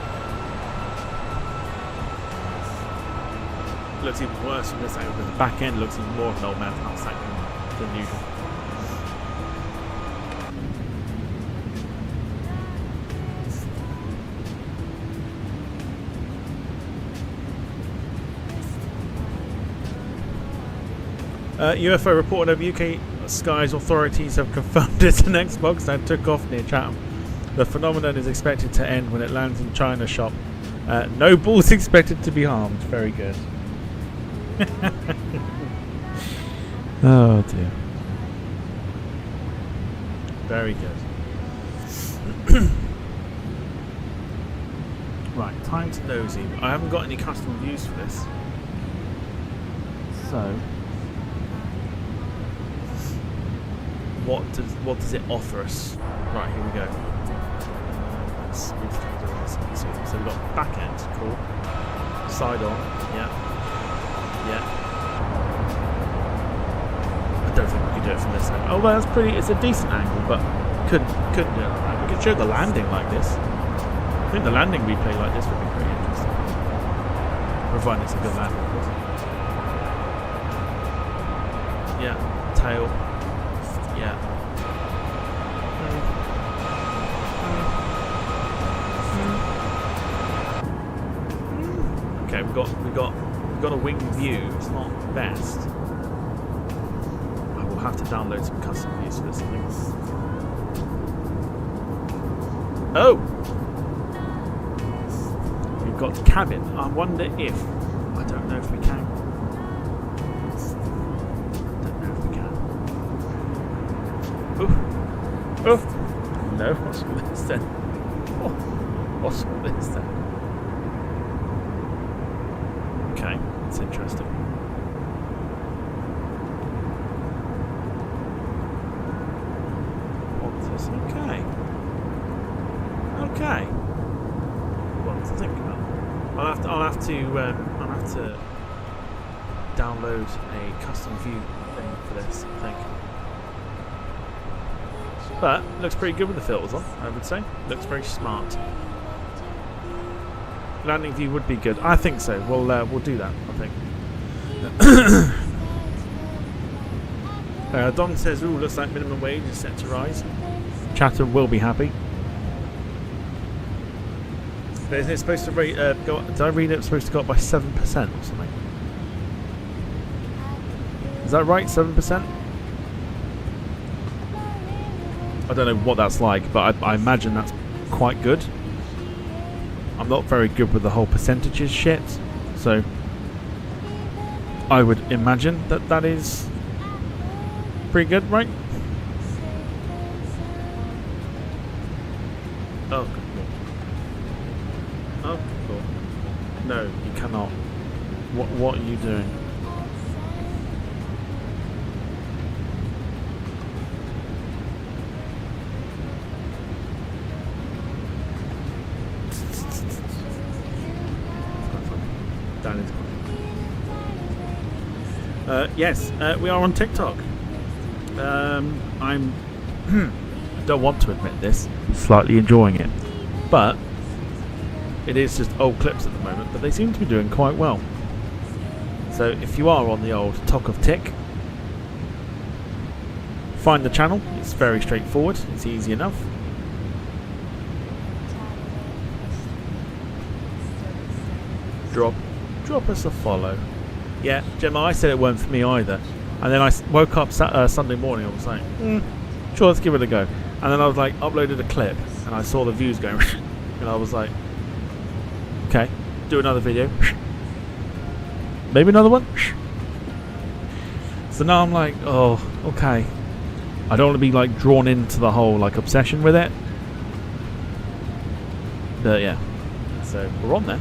It looks even worse from this angle, because the back end looks even more of an old man's nutsack than usual. UFO reported over UK skies authorities have confirmed it's an Xbox that took off near Chatham. The phenomenon is expected to end when it lands in China shop. No balls expected to be harmed. Very good. Oh dear. Very good. Right, time to nosy. I haven't got any custom views for this. So what does it offer us? Right, here we go. Let's move things around so we can see. So we've got back end, cool. Side on, yeah. Yeah. I don't think we can do it from this angle. Oh, well, that's pretty. It's a decent angle, but couldn't do it like that. We could show the landing like this. I think the landing replay like this would be pretty interesting. Providing it's a good landing, of course. Yeah, tail. Yeah. Okay, we've got a wing view. It's not the best. I will have to download some custom views for this, I think. Oh! We've got the cabin. I wonder if... I don't know if we can. Oh! No, what's with this then? Oh, what's with this then? Okay, that's interesting. What's this? Okay. Okay. What to think about? I'll have to download a custom view thing for this, I think. But looks pretty good with the filters on, I would say. Looks very smart. Landing view would be good. I think so. We'll do that, I think. Don says, "Ooh, looks like minimum wage is set to rise." Chatham will be happy. But isn't it supposed to go? Did I read it's supposed to go up by 7% or something? Is that right? 7%? I don't know what that's like, but I imagine that's quite good. I'm not very good with the whole percentages shit, so I would imagine that is pretty good, right? Oh, good lord. Oh, good lord. No, you cannot. What are you doing? Yes, we are on TikTok. I'm don't want to admit this, slightly enjoying it, but it is just old clips at the moment, but they seem to be doing quite well. So if you are on the old Talk of Tick, find the channel. It's very straightforward. It's easy enough. Drop us a follow. Yeah, Gemma, I said it weren't for me either. And then I woke up Sunday morning, I was like, sure, let's give it a go. And then I was like, uploaded a clip, and I saw the views going, and I was like, okay, do another video. Maybe another one. So now I'm like, oh, okay. I don't want to be like drawn into the whole like obsession with it. But yeah, so we're on there.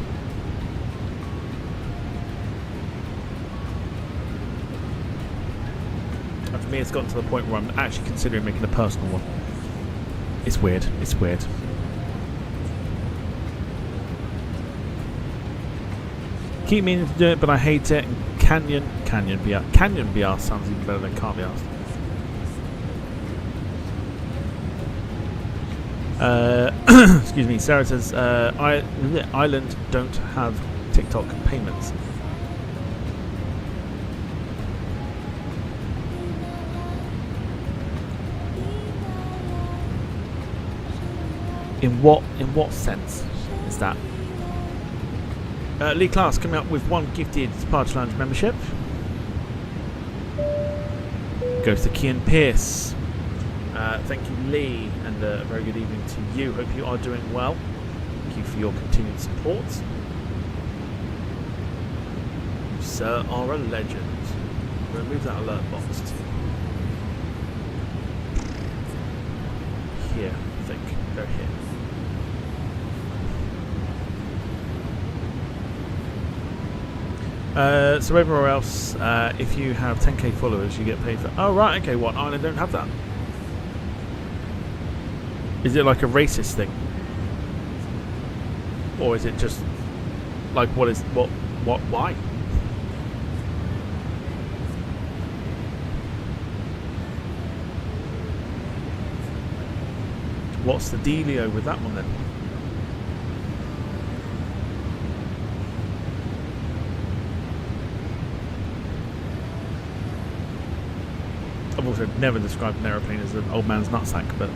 And for me, it's gotten to the point where I'm actually considering making a personal one. It's weird. It's weird. Keep meaning to do it, but I hate it. Canyon be asked sounds even better than can't be asked. Excuse me. Sarah says Ireland don't have TikTok payments. In what sense is that? Lee Class coming up with 1 gifted Party Lounge membership. Goes to Kian Pierce. Thank you, Lee, and a very good evening to you. Hope you are doing well. Thank you for your continued support. You, sir, are a legend. I'm going to move that alert box to here, I think. Go here. So everywhere else, if you have 10k followers, you get paid for... Oh, right, okay, what? Ireland don't have that. Is it like a racist thing? Or is it just... Like, why? What's the dealio with that one then? I've also never described an aeroplane as an old man's nutsack, but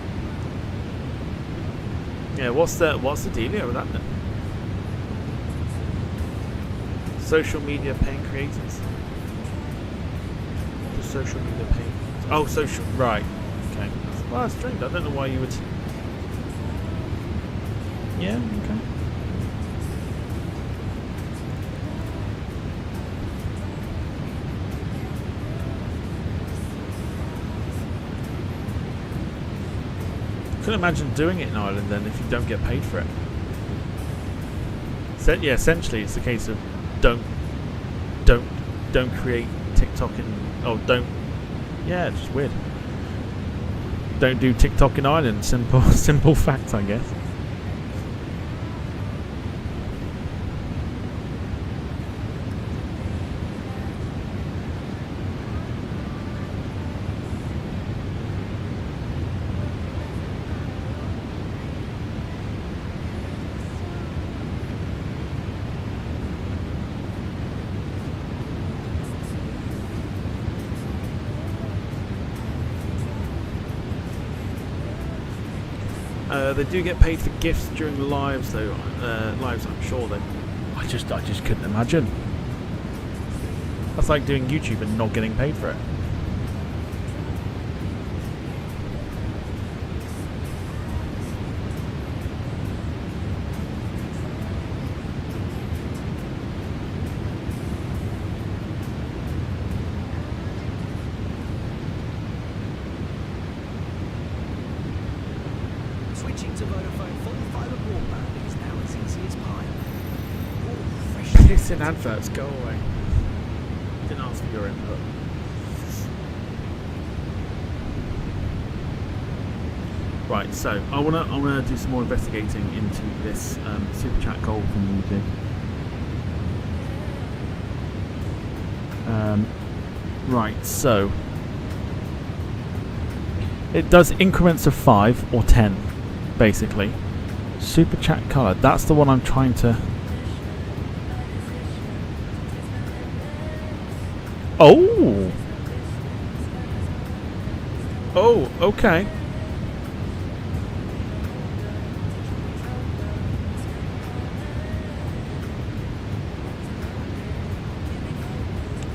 yeah, what's the dealio with that then? Social media paying creators. Just social media paying. Oh, social. Right. Okay. Well, that's strange. I don't know why you would. Yeah. Okay. Couldn't imagine doing it in Ireland then if you don't get paid for it. So, yeah, essentially it's a case of don't create TikTok in yeah, it's just weird. Don't do TikTok in Ireland. Simple fact, I guess. They do get paid for gifts during the lives, though. Lives, I'm sure. Though, I just couldn't imagine. That's like doing YouTube and not getting paid for it. Switching to Vodafone full fibre broadband is now as easy as pie. Oh, fresh. Piss in adverts, go away. Didn't ask for your input. Right, so I wanna do some more investigating into this super chat goal from YouTube. Right, so it does increments of 5 or 10, basically. Super chat colour, that's the one I'm trying to... Oh! Oh, okay.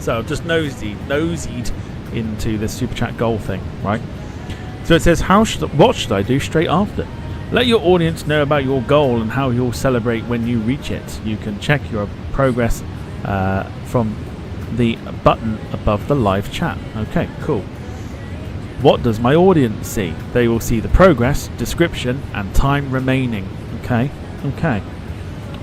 So I've just nosied into the super chat goal thing, right? So it says, what should I do straight after? Let your audience know about your goal and how you'll celebrate when you reach it. You can check your progress from the button above the live chat. Okay, cool. What does my audience see? They will see the progress, description, and time remaining. Okay, Okay.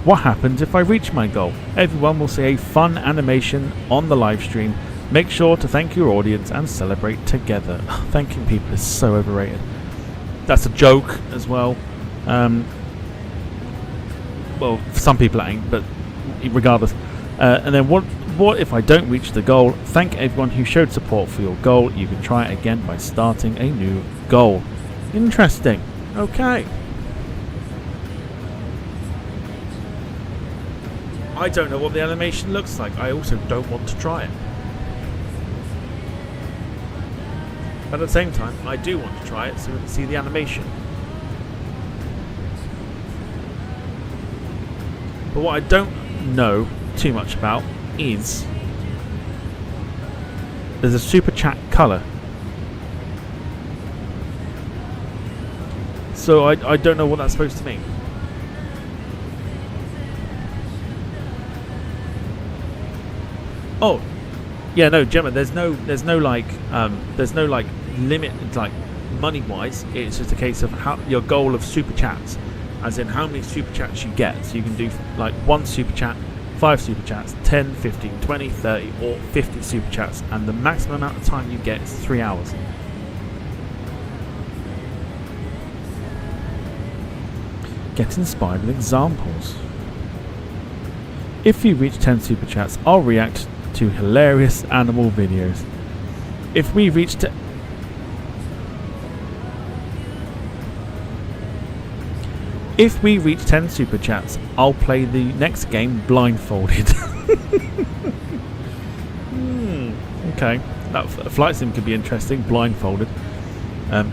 What happens if I reach my goal? Everyone will see a fun animation on the live stream. Make sure to thank your audience and celebrate together. Thanking people is so overrated. That's a joke as well. Well, for some people it ain't, but regardless. And then what if I don't reach the goal? Thank everyone who showed support for your goal. You can try it again by starting a new goal. Interesting. Okay. I don't know what the animation looks like. I also don't want to try it. But at the same time, I do want to try it so we can see the animation. But what I don't know too much about is there's a super chat colour. So I don't know what that's supposed to mean. Oh, yeah, no, Gemma. There's no like limit, like money wise. It's just a case of how your goal of super chats, as in how many super chats you get. So you can do like 1 super chat, 5 super chats, 10, 15, 20, 30, or 50 super chats, and the maximum amount of time you get is 3 hours. Get inspired with examples. If you reach 10 super chats, I'll react to hilarious animal videos. If we reach 10 super chats, I'll play the next game blindfolded. Okay, that flight sim could be interesting, blindfolded.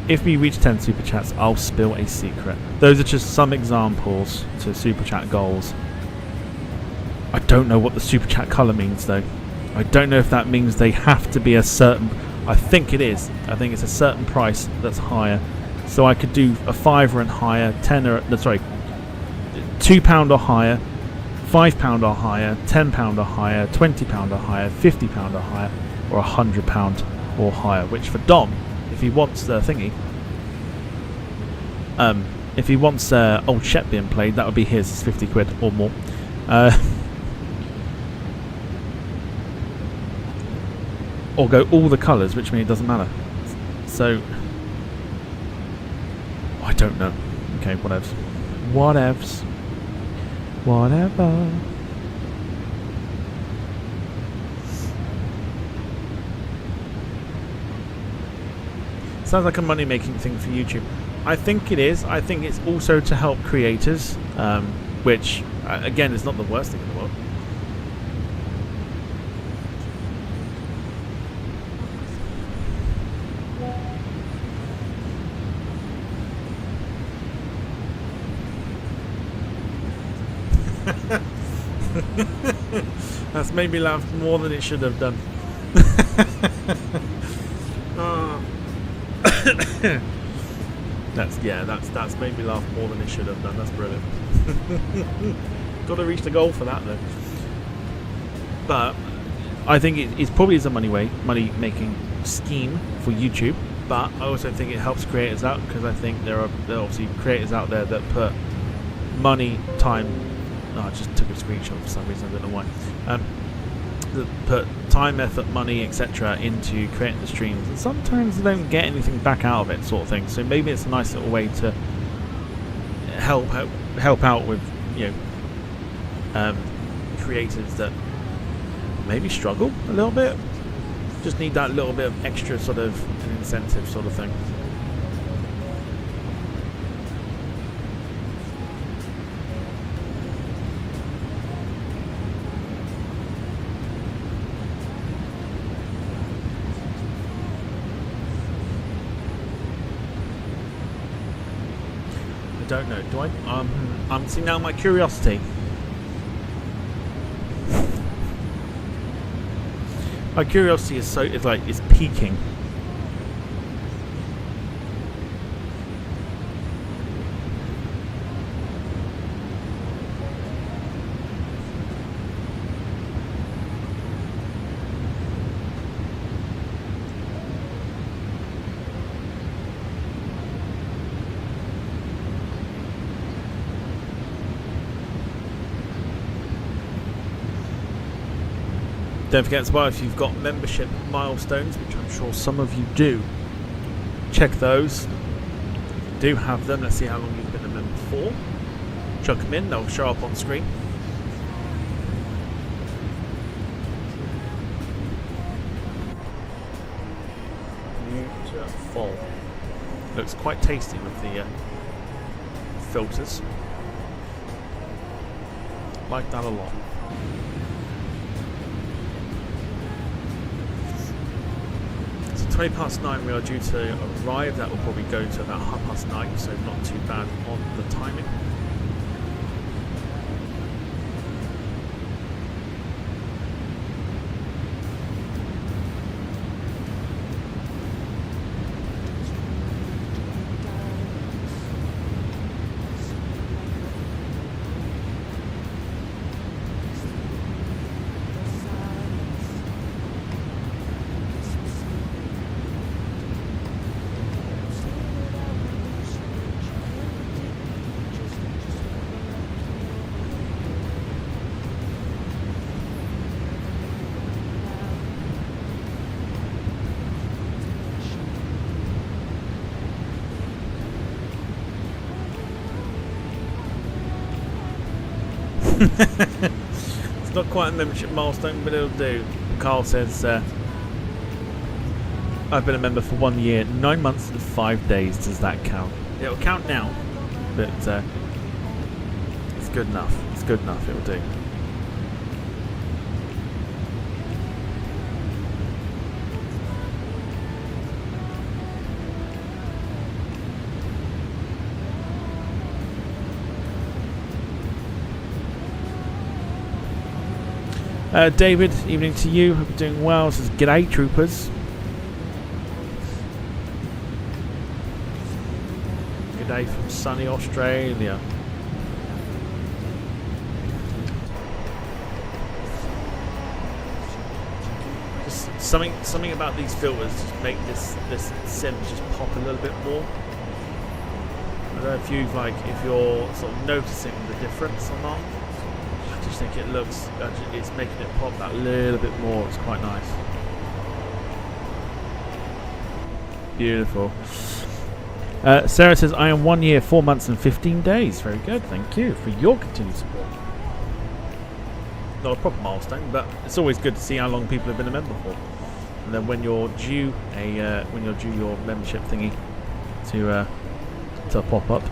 If we reach 10 super chats, I'll spill a secret. Those are just some examples to super chat goals. I don't know what the super chat colour means though. I don't know if that means they have to be a certain... I think it is. I think it's a certain price that's higher. So I could do a £5 and higher, £2 or higher, £5 or higher, £10 or higher, £20 or higher, £50 or higher, or £100 or higher. Which for Dom, if he wants the thingy, if he wants Old Shep being played, that would be his. It's 50 quid or more. Or go all the colours, which means it doesn't matter. So I don't know. Okay, whatevs. Whatevs. Whatever. Sounds like a money-making thing for YouTube. I think it is. I think it's also to help creators, which, again, is not the worst thing in the world. That's made me laugh more than it should have done. That's made me laugh more than it should have done. That's brilliant. Got to reach the goal for that though. But I think it probably is a money making scheme for YouTube. But I also think it helps creators out, because I think there are obviously creators out there that put money, time. Oh, I just took a screenshot for some reason, I don't know why. That put time, effort, money, etc. into creating the streams, and sometimes they don't get anything back out of it, sort of thing. So maybe it's a nice little way to help out with, you know, creators that maybe struggle a little bit. Just need that little bit of extra sort of an incentive, sort of thing. Don't know. Do I? I'm seeing now my curiosity. My curiosity is it's peaking. Don't forget as well, if you've got membership milestones, which I'm sure some of you do, check those. If you do have them, let's see how long you've been a member for. Chuck them in, they'll show up on screen. Beautiful. Looks quite tasty with the filters. Like that a lot. So 9:20 we are due to arrive. That will probably go to about 9:30, so not too bad on the timing. It's not quite a membership milestone, but it'll do. Carl says, I've been a member for 1 year, 9 months and 5 days. Does that count? It'll count now, but it's good enough. It's good enough. It'll do. David, evening to you. Hope you're doing well. Says, g'day, troopers. G'day from sunny Australia. Just something about these filters just make this sim just pop a little bit more. I don't know if you're sort of noticing the difference or not. I just think it looks, it's making it pop that little bit more. It's quite nice. Beautiful. Sarah says, I am 1 year, 4 months and 15 days. Very good. Thank you for your continued support. Not a proper milestone, but it's always good to see how long people have been a member for. And then when you're due your membership thingy to pop up.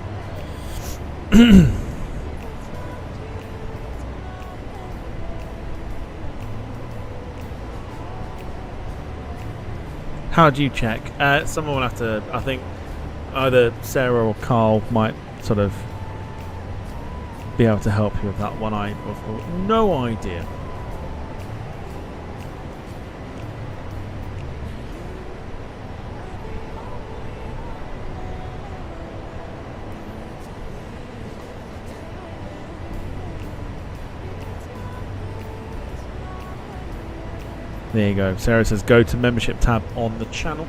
How do you check? Someone will have to, I think either Sarah or Carl might sort of be able to help you with that one. I've got no idea. There you go. Sarah says go to membership tab on the channel.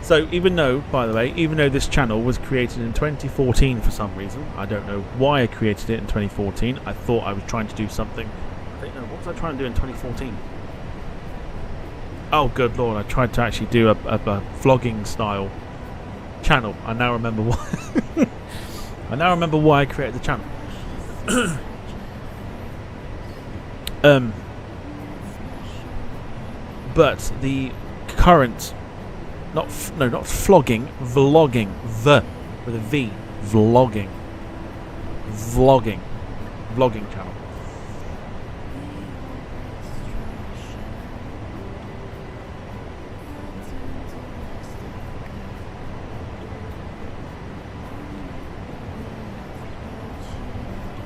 So even though, by the way, even though this channel was created in 2014 for some reason, I don't know why I created it in 2014. I thought I was trying to do something. I don't know, what was I trying to do in 2014? Oh, good lord, I tried to actually do a vlogging style channel. I now remember why. I now remember why I created the channel. But the current, not flogging, vlogging, with a V, vlogging channel.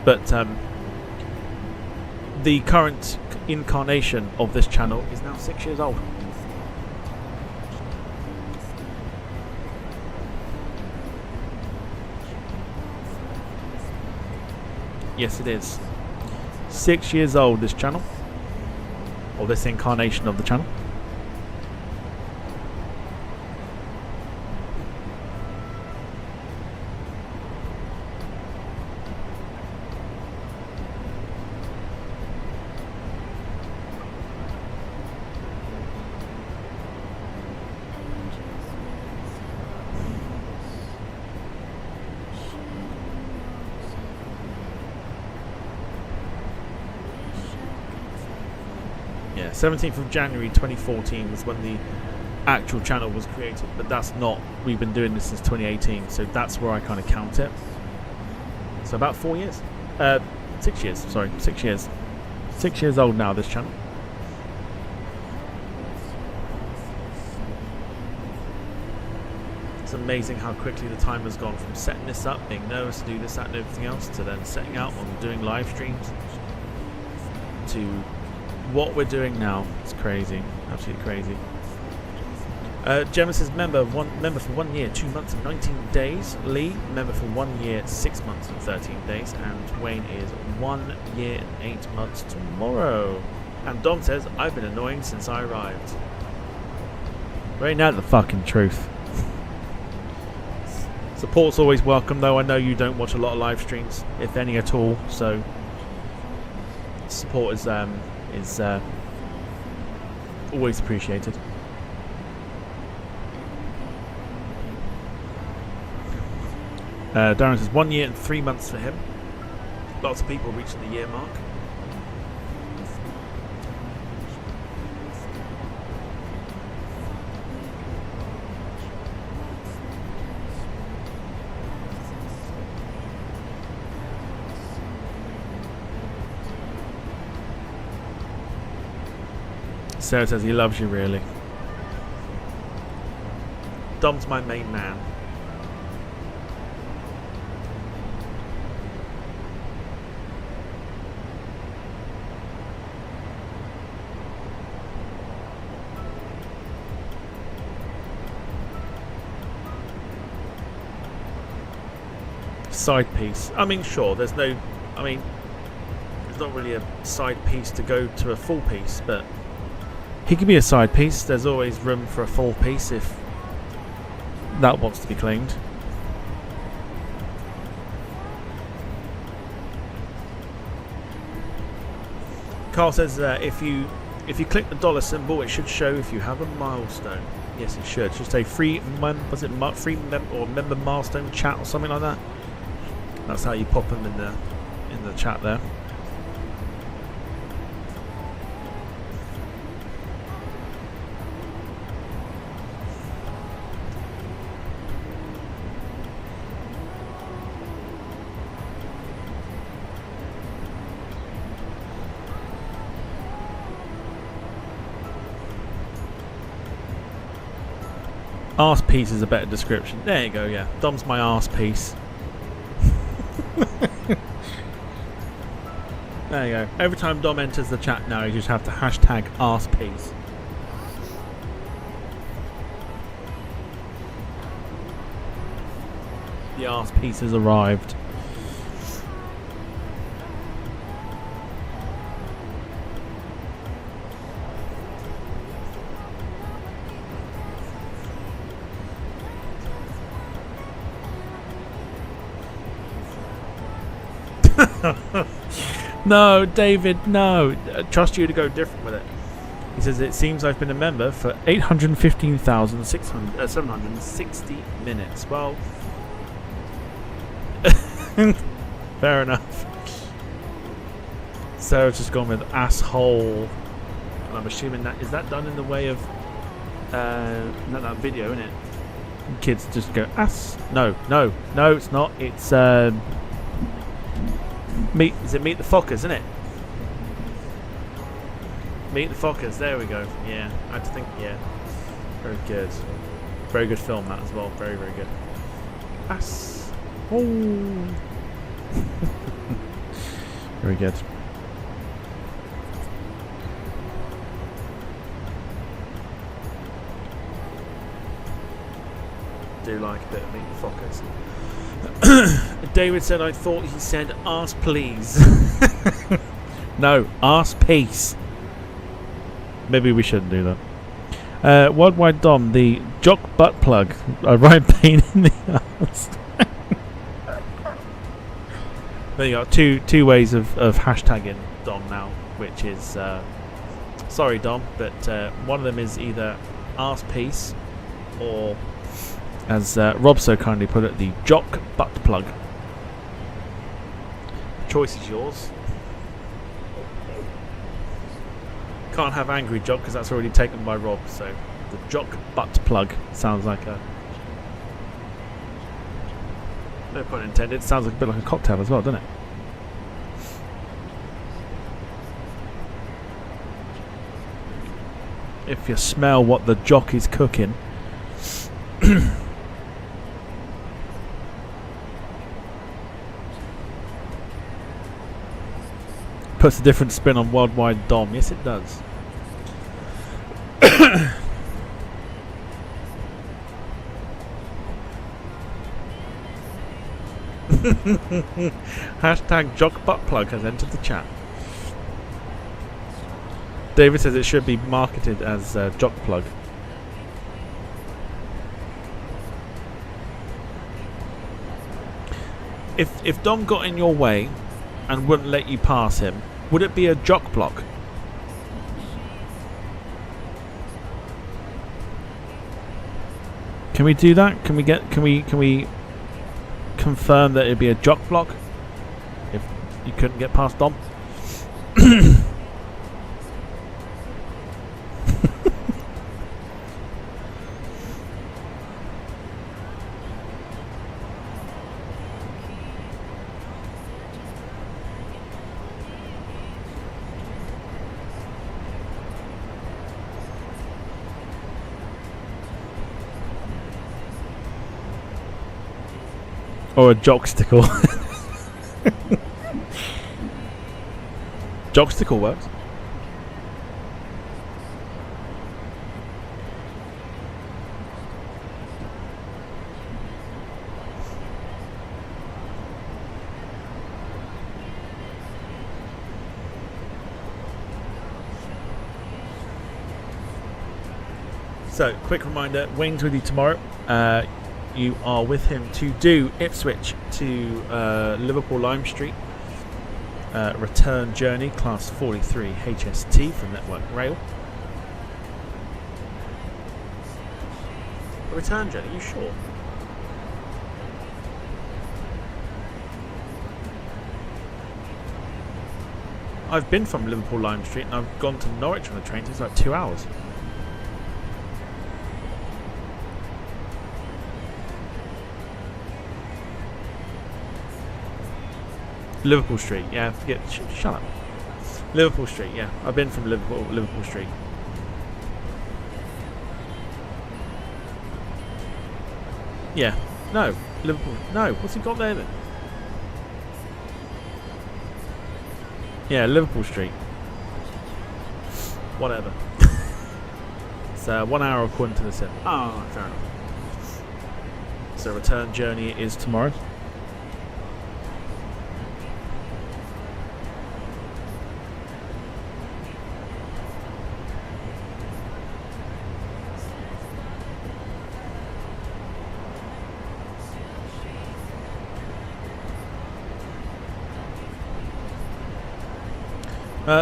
But the current incarnation of this channel is now 6 years old. Yes, it is. 6 years old, this channel. Or this incarnation of the channel. Yeah, 17th of January 2014 was when the actual channel was created, but that's not, we've been doing this since 2018, so that's where I kind of count it. So about 4 years. 6 years, sorry, 6 years. 6 years old now, this channel. It's amazing how quickly the time has gone from setting this up, being nervous to do this, that and everything else, to then setting out on doing live streams, to what we're doing now. It's crazy, absolutely crazy. Gemma says member for 1 year, 2 months and 19 days. Lee, member for 1 year, 6 months and 13 days. And Wayne is 1 year and 8 months tomorrow. And Dom says, I've been annoying since I arrived. Right now, the fucking truth. Support's always welcome, though. I know you don't watch a lot of live streams, if any at all. So support is always appreciated. Darren says 1 year and 3 months for him. Lots of people reaching the year mark. Sarah says he loves you, really. Dom's my main man. Side piece. I mean, sure, there's no... I mean, there's not really a side piece to go to a full piece, but he could be a side piece. There's always room for a full piece if that wants to be claimed. Carl says if you click the dollar symbol, it should show if you have a milestone. Yes, it should. It should say free member milestone chat or something like that. That's how you pop them in the chat there. Arse piece is a better description. There you go, yeah. Dom's my arse piece. There you go. Every time Dom enters the chat now, you just have to hashtag arse piece. The arse piece has arrived. No, David, no. I trust you to go different with it. He says, it seems I've been a member for 815,760 minutes. Well, fair enough. Sarah's just gone with asshole. And I'm assuming that, is that done in the way of not that video, isn't it? Kids just go, ass. No, it's not. It's Meet the Fockers, isn't it? Meet the Fockers, there we go. Yeah, I had to think, yeah. Very good. Very good film, that as well. Very, very good. Ass. Oh. Very good. Do like a bit of Meet the Fockers. David said, I thought he said arse please. No, arse peace. Maybe we shouldn't do that. Worldwide Dom, the jock butt plug. A right pain in the arse. There you go. Two ways of hashtagging Dom now, which is sorry Dom, but one of them is either arse piece or, as Rob so kindly put it, the jock butt plug. The choice is yours. Can't have angry jock because that's already taken by Rob. So the jock butt plug sounds like a. No pun intended. Sounds like a bit like a cocktail as well, doesn't it? If you smell what the jock is cooking. Puts a different spin on worldwide Dom. Yes, it does. Hashtag jock butt plug has entered the chat. David says it should be marketed as jock plug. If Dom got in your way and wouldn't let you pass him, would it be a jock block? Can we do that? Can we confirm that it'd be a jock block if you couldn't get past Dom? Or a jockstickle. Jockstickle works. So, quick reminder, Wayne's with you tomorrow. You are with him to do Ipswich to Liverpool Lime Street. Return journey, class 43 HST for Network Rail. A return journey, are you sure? I've been from Liverpool Lime Street and I've gone to Norwich on the train, so it's like 2 hours. Liverpool Street, yeah. Forget. Shut up. Liverpool Street, yeah. I've been from Liverpool Street. Yeah. No. Liverpool. No. What's he got there then? Yeah, Liverpool Street. Whatever. It's 1 hour according to the set. Ah, fair enough. So return journey is tomorrow.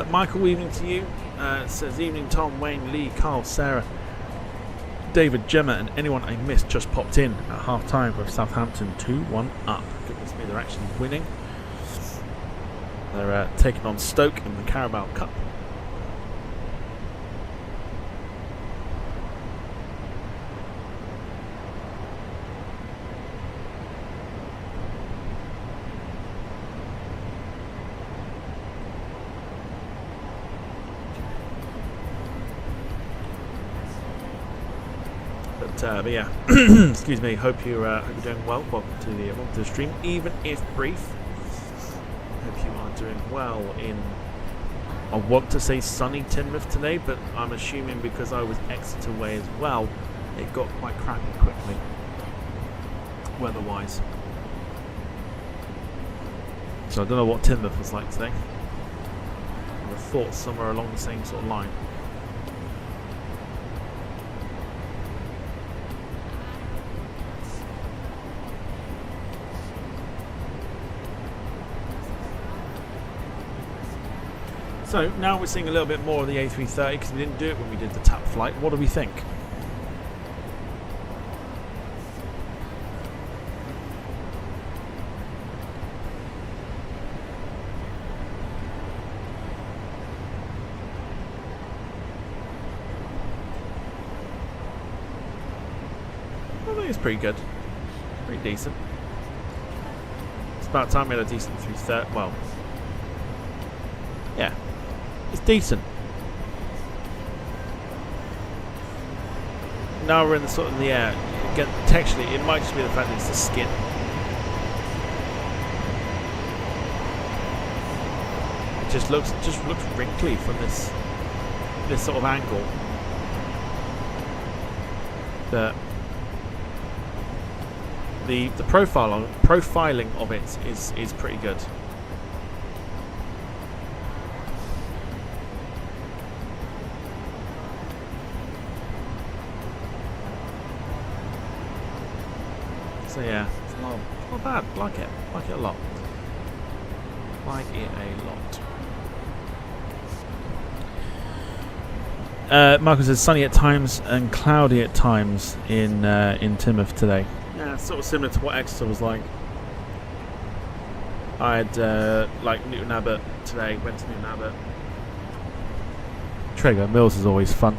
Michael, evening to you. Says evening Tom, Wayne, Lee, Carl, Sarah, David, Gemma and anyone I missed just popped in at half time with Southampton 2-1 up. Goodness me, they're actually winning. They're taking on Stoke in the Carabao Cup. But yeah, excuse me. Hope you're doing well. Welcome to the stream, even if brief. Hope you are doing well in. I want to say sunny Tinmouth today, but I'm assuming because I was Exeter way as well, it got quite crappy quickly, weather-wise. So I don't know what Tinmouth was like today. I would have thought somewhere along the same sort of line. So now we're seeing a little bit more of the A330 because we didn't do it when we did the tap flight. What do we think? I think it's pretty good. Pretty decent. It's about time we had a decent 330. Well, yeah, it's decent. Now we're in the sort of the air. Again, texturally, it might just be the fact that it's the skin. It just looks wrinkly from this sort of angle. The profiling of it is pretty good. So yeah, it's not bad. Like it a lot. Like it a lot. Michael says sunny at times and cloudy at times in Timoth today. Yeah, it's sort of similar to what Exeter was like. I had like Newton Abbot today. Went to Newton Abbot. Traeger Mills is always fun.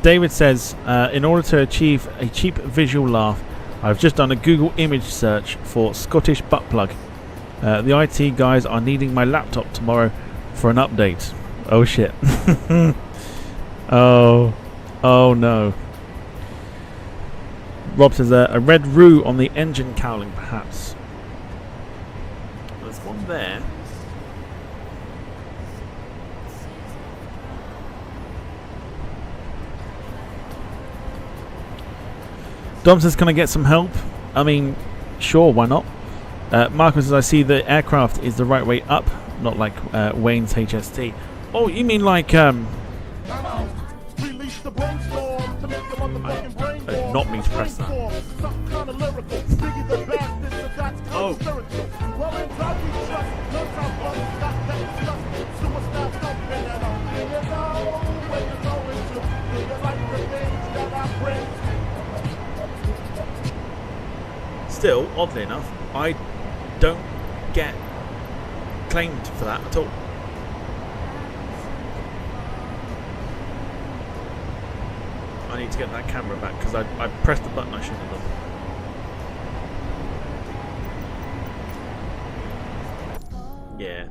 David says, in order to achieve a cheap visual laugh, I've just done a Google image search for Scottish butt plug. The IT guys are needing my laptop tomorrow for an update. Oh shit. Oh no. Rob says, a red roux on the engine cowling perhaps. There's one there. Dom says, can I get some help? I mean, sure, why not? Marcus says, I see the aircraft is the right way up, not like Wayne's HST. Oh, you mean like I did not mean to press that. Oh. Still, oddly enough, I don't get claimed for that at all. I need to get that camera back because I pressed the button I shouldn't have done. Yeah,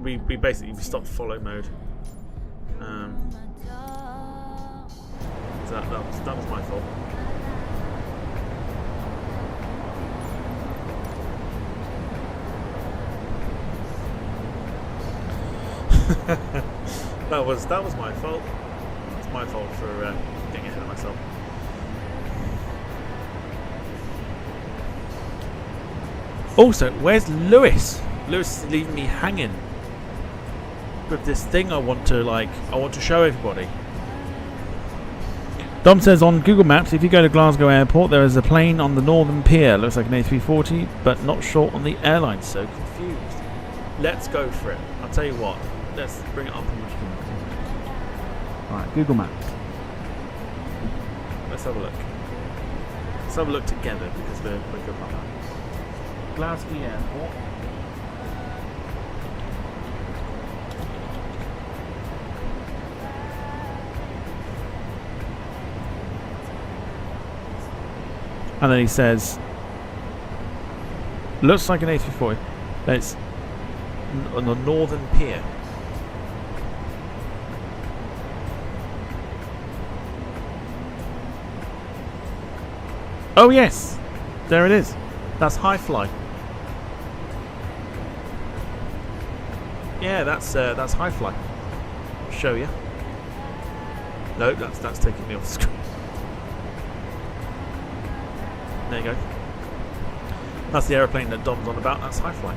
we basically stopped follow mode. So that was my fault. that was my fault. It's my fault for getting ahead of myself. Also, where's Lewis? Lewis is leaving me hanging with this thing I want to show everybody. Dom says on Google Maps, if you go to Glasgow Airport, there is a plane on the northern pier. Looks like an A340, but not sure on the airline. So confused. Let's go for it. I'll tell you what. Let's bring it up on the screen. Alright, Google Maps. Let's have a look. Let's have a look together because we're good about that. Glasgow Airport. And then he says, looks like an A340, but it's on the northern pier. Oh yes, there it is. That's High Fly. Yeah, that's High Fly. I'll show you. No, that's taking me off the screen. There you go. That's the aeroplane that Dom's on about. That's High Fly.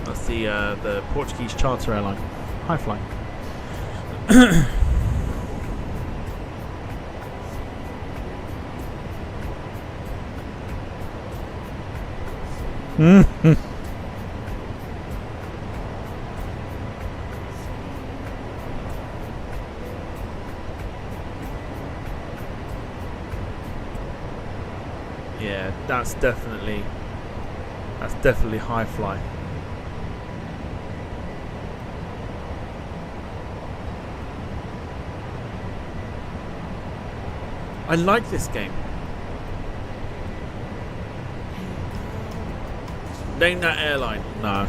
That's the Portuguese charter airline, High Fly. Yeah, that's definitely high fly. I like this game. Name that airline. No.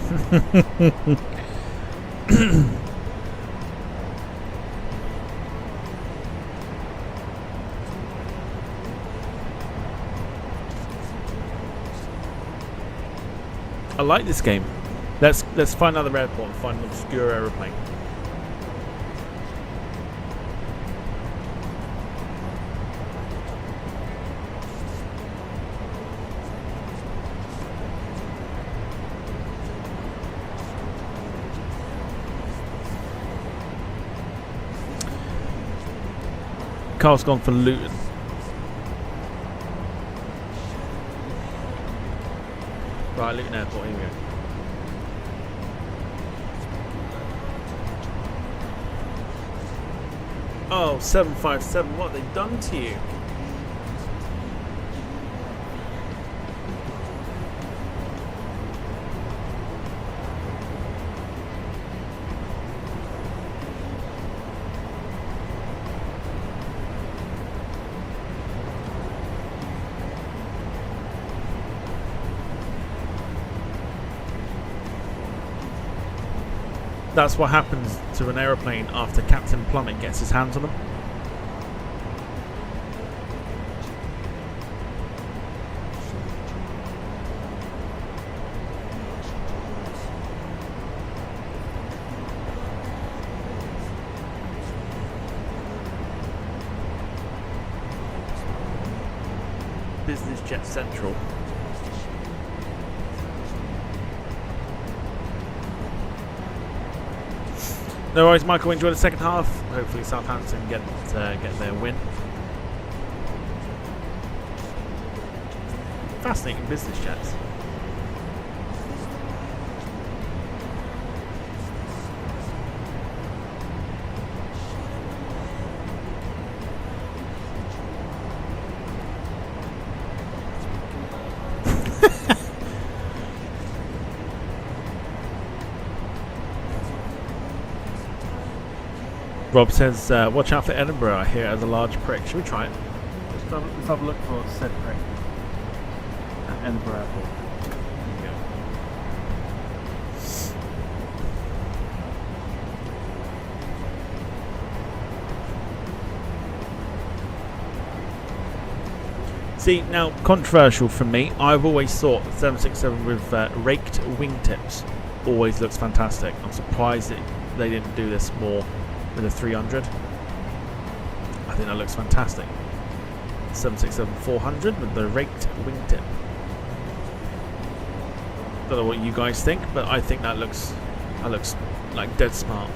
I like this game. Let's find another airport and find an obscure aeroplane. Carl's gone for Luton. Right, Luton Airport, here we go. Oh, 757, what have they done to you? That's what happens to an aeroplane after Captain Plummet gets his hands on them. Business Jet Central. No worries, Michael. Enjoy the second half. Hopefully, Southampton get their win. Fascinating business jets. Rob says, watch out for Edinburgh. I hear it as a large prick. Should we try it? Let's have a look for said prick at Edinburgh Airport. There we go. See, now, controversial for me. I've always thought the 767 with raked wingtips always looks fantastic. I'm surprised that they didn't do this more with a 300. I think that looks fantastic. 767-400 with the raked wingtip. Don't know what you guys think, but I think that looks like dead smart.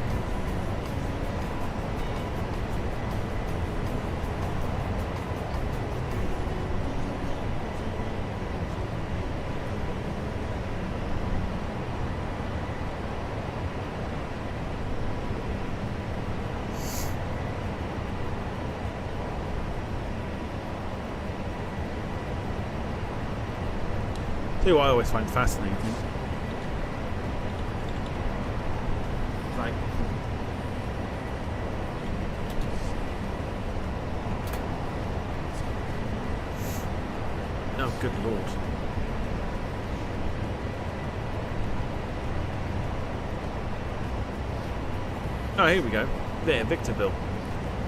Tell you what I always find fascinating. Like, oh, good lord. Oh, here we go. There, Victorville.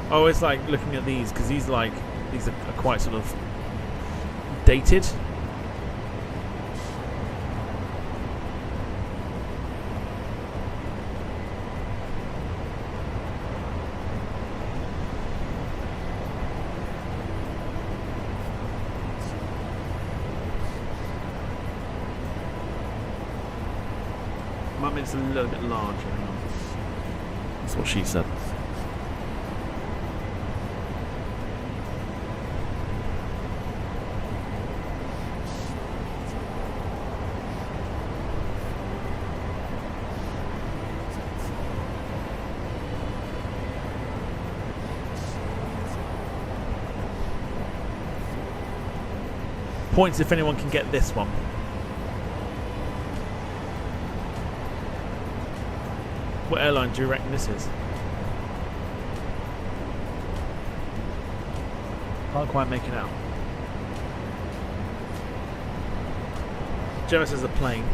I always like looking at these because these are quite sort of dated. Mum is a little bit larger. That's what she said. Points if anyone can get this one. What airline do you reckon this is? Can't quite make it out. Gemma says a plane.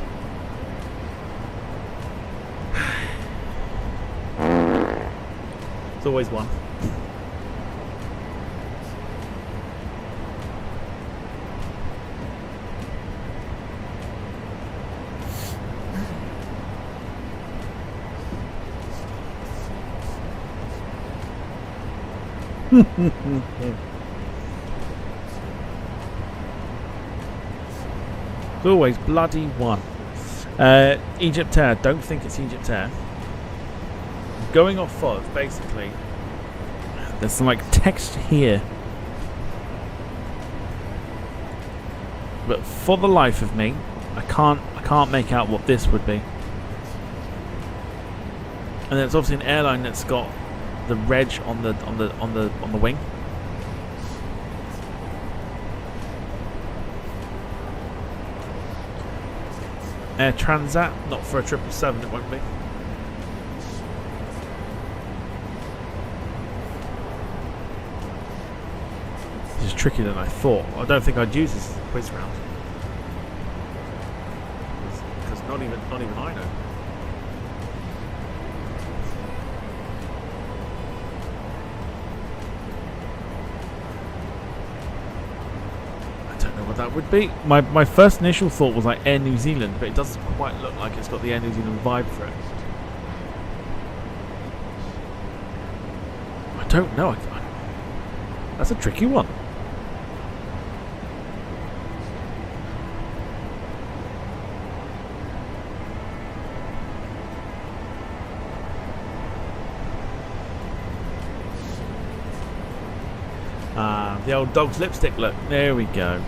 It's always one. It's always bloody one. Egypt Air. Don't think it's Egypt Air. Going off of, basically, there's some like text here, but for the life of me, I can't make out what this would be. And then it's obviously an airline that's got the reg on the wing. Air Transat, not for a 777, it won't be. This is trickier than I thought. I don't think I'd use this as a quiz round. Because not even I know. That would be my first initial thought was like Air New Zealand, but it doesn't quite look like it's got the Air New Zealand vibe for it. I don't know. That's a tricky one. The old dog's lipstick look. There we go.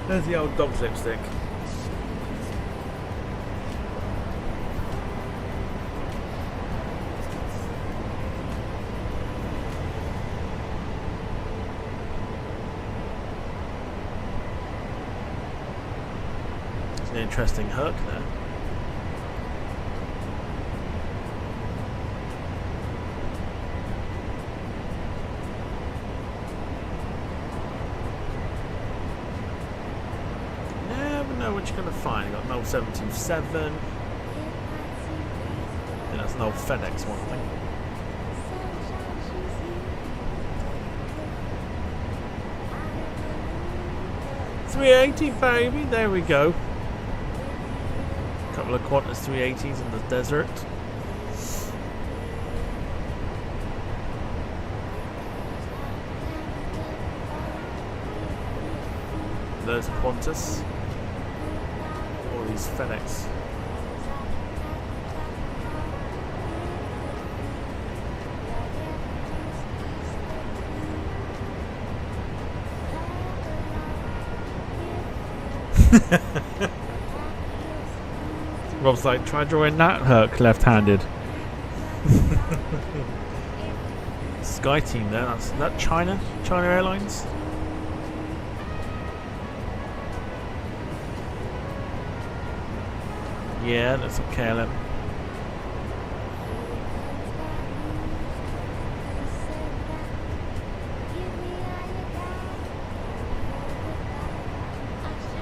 There's the old dog's lipstick. It's an interesting hook there. What you're going to find. You got an old 727. And that's an old FedEx one, I think. 380, baby. There we go. A couple of Qantas 380s in the desert. There's Qantas. FedEx. Rob's like, try drawing that hook left-handed. Sky Team there. That's that China Airlines. Yeah, that's a KLM.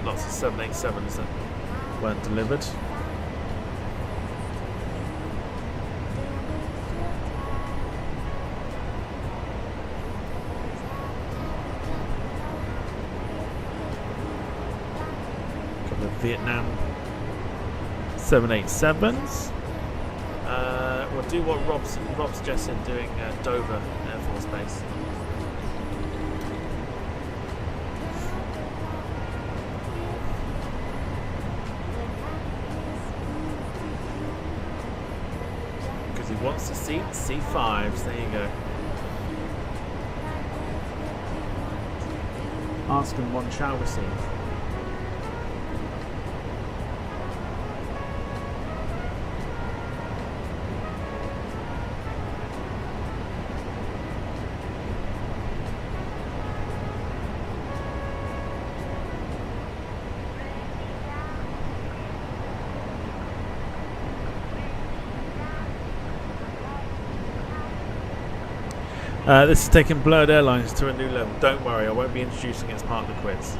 Lots of 787s that weren't delivered. A couple of Vietnam 787s. We'll do what Rob suggested, doing Dover Air Force Base. Because he wants to see C5s. There you go. Ask him one shall receive. This is taking Blurred Airlines to a new level. Don't worry, I won't be introducing it as part of the quiz.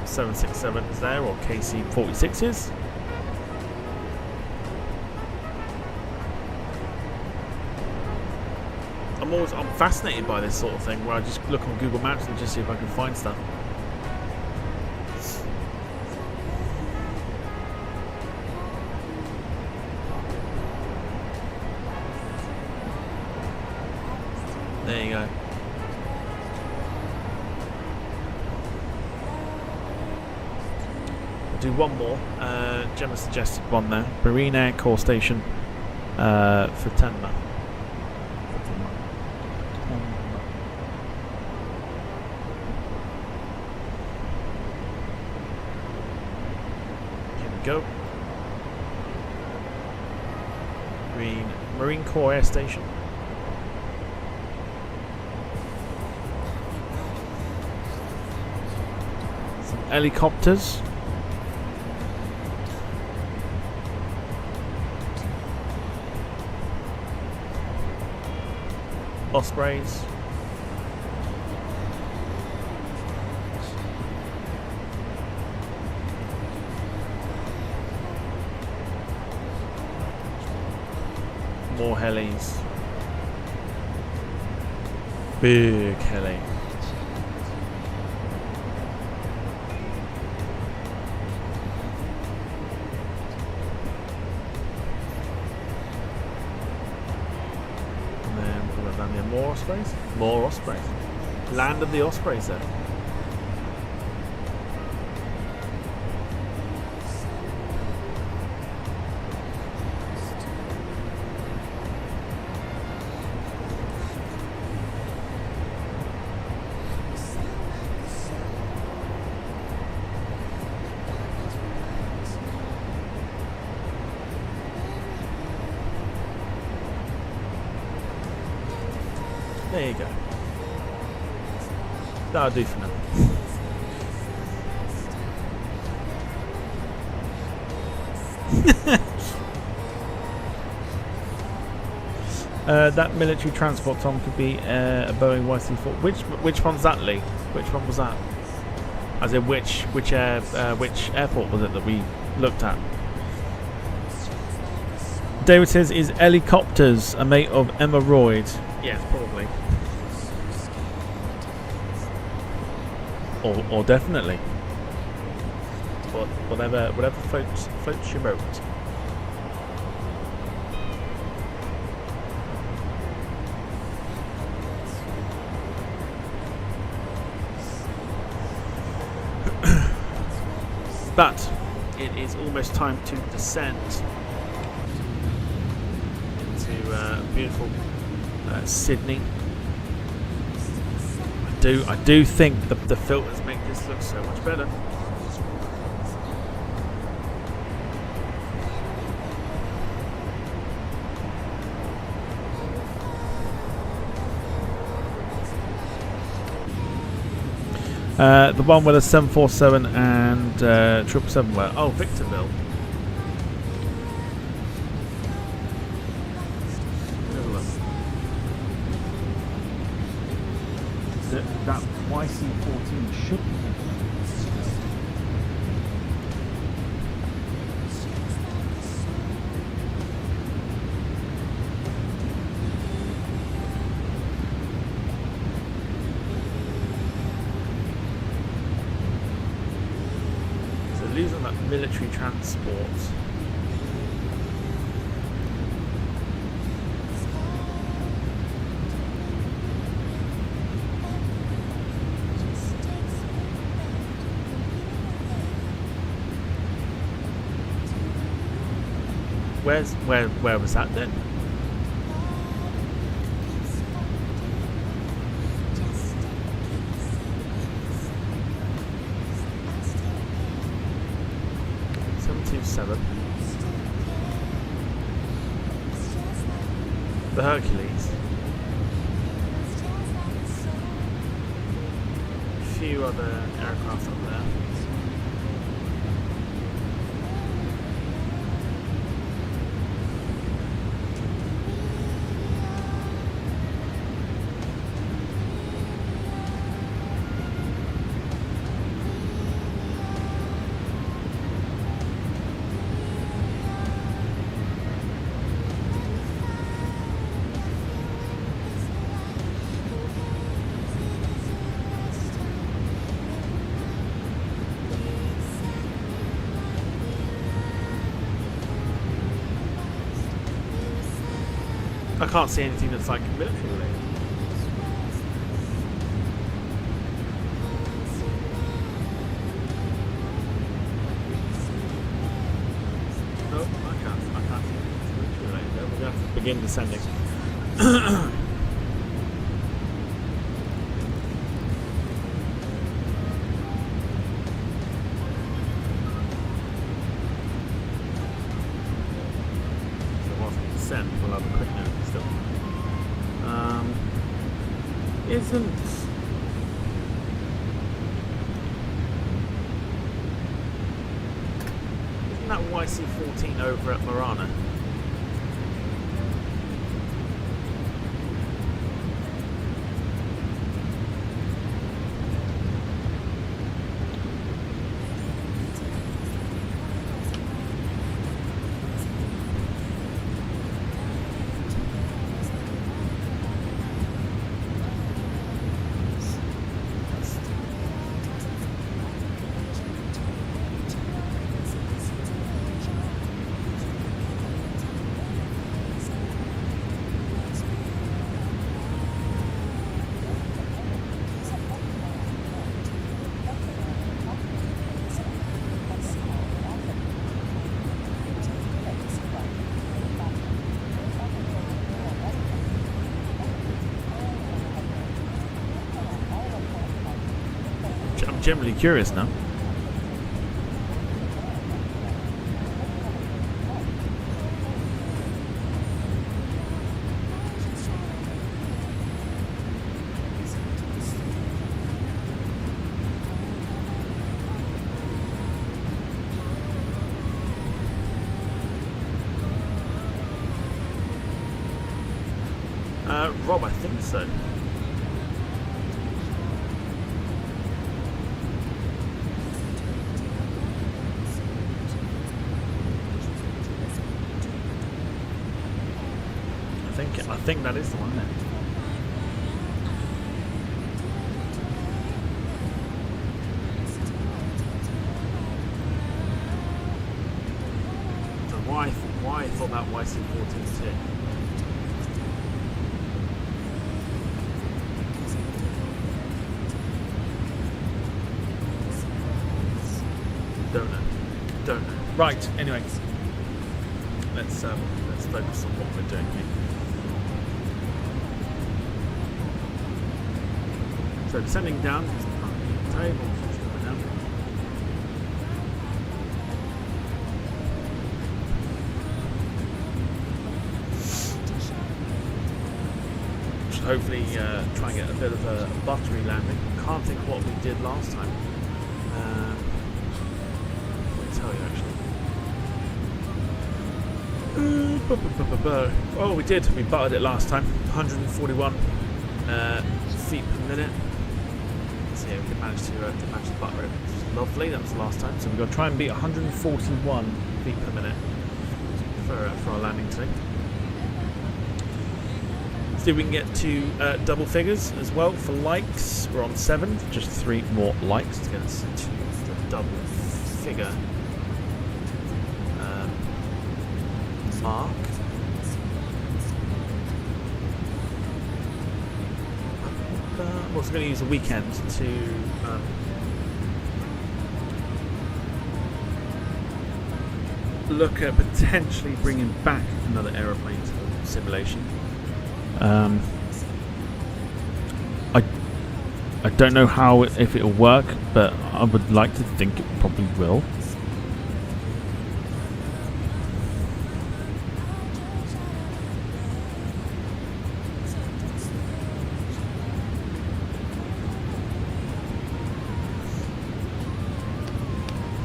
Some 767s there, or KC-46s. I'm fascinated by this sort of thing, where I just look on Google Maps and just see if I can find stuff. There you go. I'll do one more. Gemma suggested one there. Marine Air Corps Station for Tenma. Here we go. Marine Corps Air Station. Helicopters. Ospreys. More helis. Big heli. More Ospreys? More Ospreys. Land of the Ospreys there. There you go. That'll do for now. That military transport, Tom, could be a Boeing YC-4. Which one's that, Lee? Which one was that? As in, which airport was it that we looked at? David says, is helicopters a mate of Emma Royd? Yes, probably. Or definitely. But whatever floats your boat. But it is almost time to descend into beautiful Sydney. I do think the filters make this look so much better. The one with a 747 and 777 were. Oh, Victorville. That YC-14 should be. So losing that military transport. Where was that then? The Hercules. A few other aircraft up there. I can't see anything that's like military related. Nope, I can't see anything that's military related. We're going to have to begin descending. We'll have a quick note still. Isn't that YC14 over at Marana? I'm generally curious now. Rob, I think so. I think that is the one then. So why I thought that YC14 too. Don't know. Right, anyway. Let's focus on what we're doing here. So descending down, table, down. Should hopefully try and get a bit of a buttery landing. Can't think what we did last time. I'll tell you actually. Oh, we did. We buttered it last time. 141 feet per minute. So yeah, we did manage to butter it, which is lovely. That was the last time. So we've got to try and beat 141 feet per minute for our landing today. See if we can get to double figures as well for likes. We're on 7, just 3 more likes to get us to the double figure mark. I'm also going to use a weekend to look at potentially bringing back another aeroplane to the simulation. I don't know how if it'll work, but I would like to think it probably will.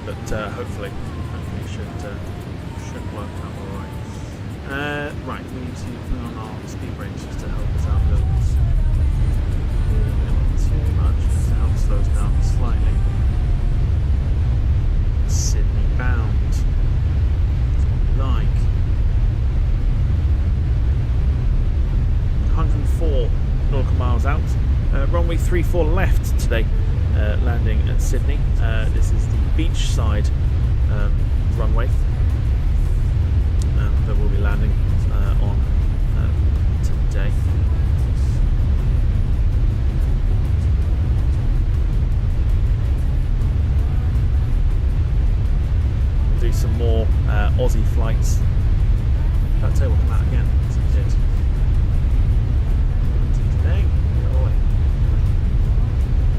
But hopefully it should work out alright. Right, we need to put on our speed brakes just to help us out a little bit. Not too much, just to help slow us down slightly. Sydney bound. That's what we like. 104 nautical miles out. Runway 34 left today, landing at Sydney. This is the beach side runway that we'll be landing on day. Do some more Aussie flights. That table come out again. Yes, it did. Today,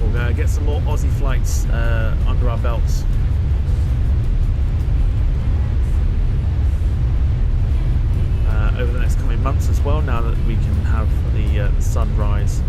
we'll get some more Aussie flights under our belts. Over the next coming months as well, now that we can have the sunrise.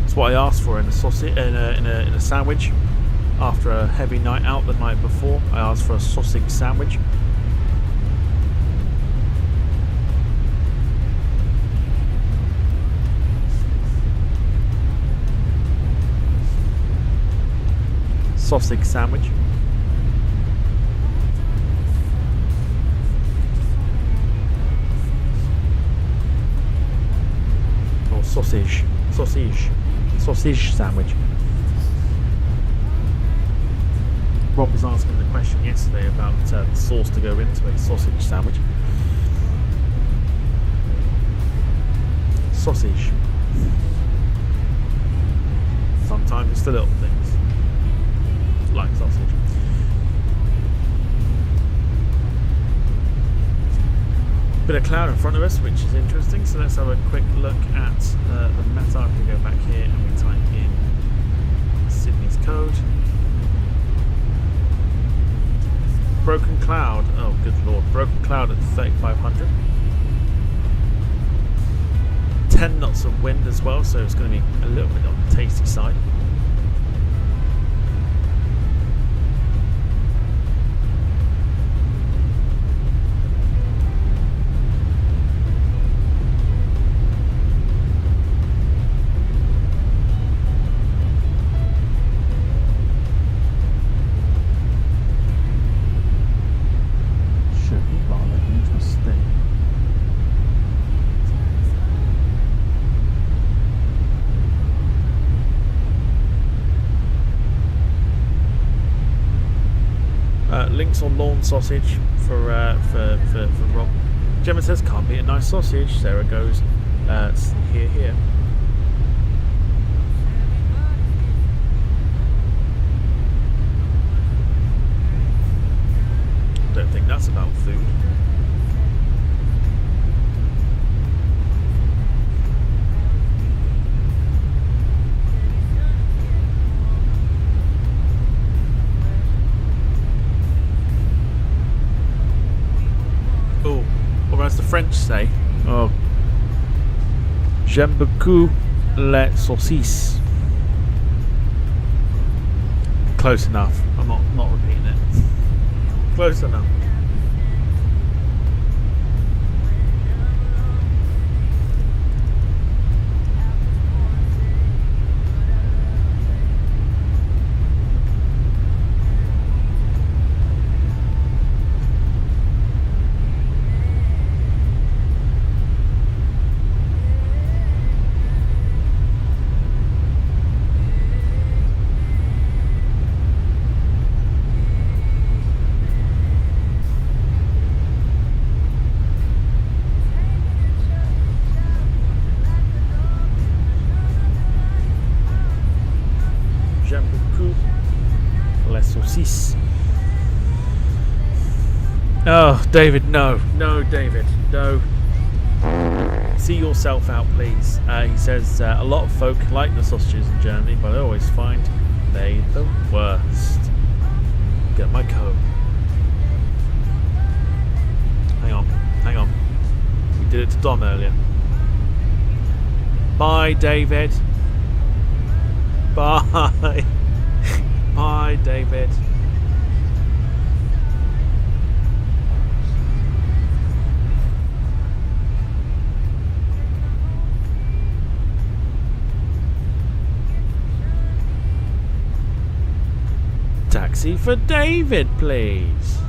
It's what I asked for in a sausage, in a sandwich. After a heavy night out the night before, I asked for a sausage sandwich. Sausage sandwich. Or sausage sandwich. Rob was asking the question yesterday about the sauce to go into a sausage sandwich. Sausage. Sometimes it's the little things. Like sausage. Bit of cloud in front of us, which is interesting. So let's have a quick look at the meta. If we go back here and we type in Sydney's code. Broken cloud. Oh, good lord! Broken cloud at 3,500. 10 knots of wind as well, so it's going to be a little bit on the tasty side. Links on lawn sausage for Rob. Gemma says can't beat a nice sausage. Sarah goes here. Don't think that's about food. As the French say, oh, j'aime beaucoup les saucisses. Close enough. I'm not repeating it. Close enough. Oh, David, no, David, no. See yourself out, please. He says a lot of folk like the sausages in Germany, but I always find they the worst. Get my code. Hang on. We did it to Dom earlier. Bye, David. Bye. Bye, David. Taxi for David, please.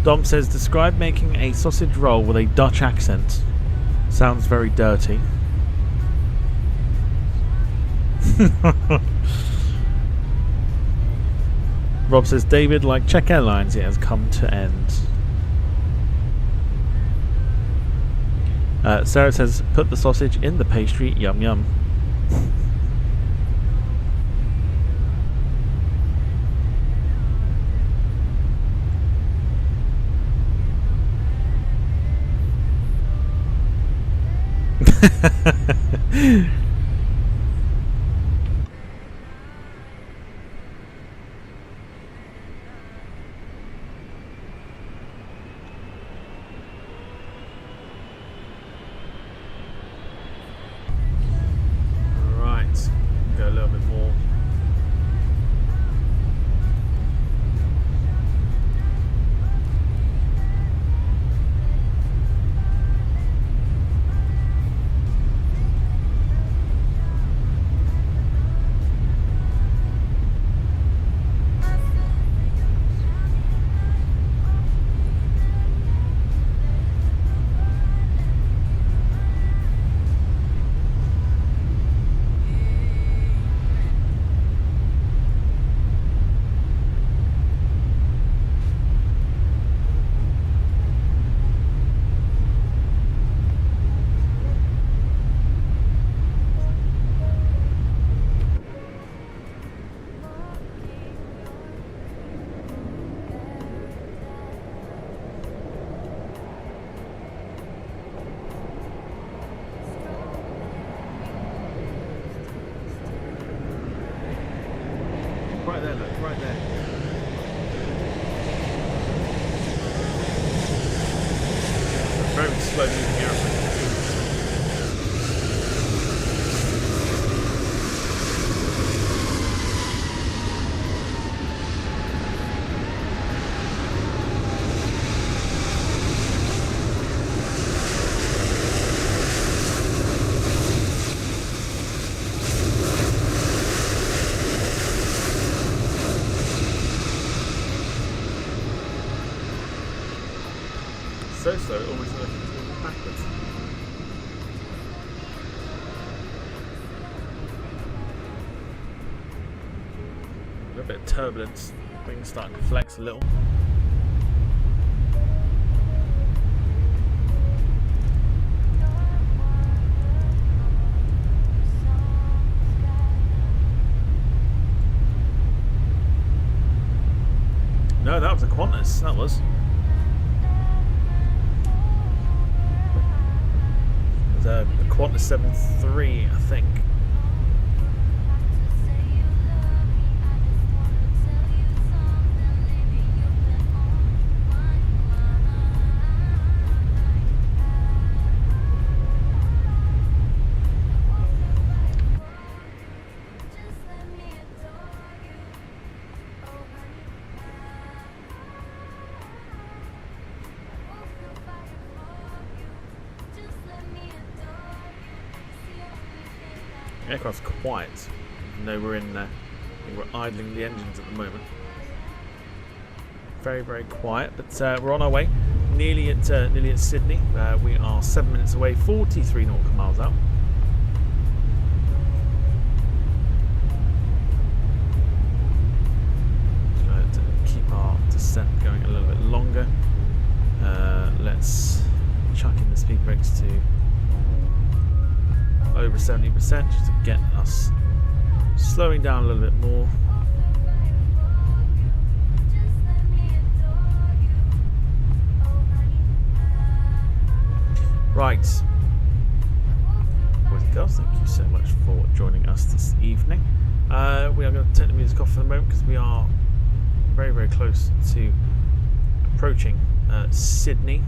Dom says, describe making a sausage roll with a Dutch accent. Sounds very dirty. Rob says, David, like Czech Airlines, it has come to end. Sarah says, put the sausage in the pastry, yum yum. Right, go a little bit more. Right there, look, right there. It's a very slow moving aeroplane. So slow, it almost looks like it's moving backwards. A little bit of turbulence, wings starting to flex a little. No, that was a Qantas, that was. A Qantas 73, I think. The aircraft's quiet. No, we're idling the engines at the moment. Very, very quiet, but we're on our way. Nearly at Sydney. We are 7 minutes away, 43 nautical miles out. To keep our descent going a little bit longer. Let's chuck in the speed brakes to over 70% just to get us slowing down a little bit more. Right, boys and girls, thank you so much for joining us this evening. We are going to take the music off for the moment because we are very, very close to approaching Sydney.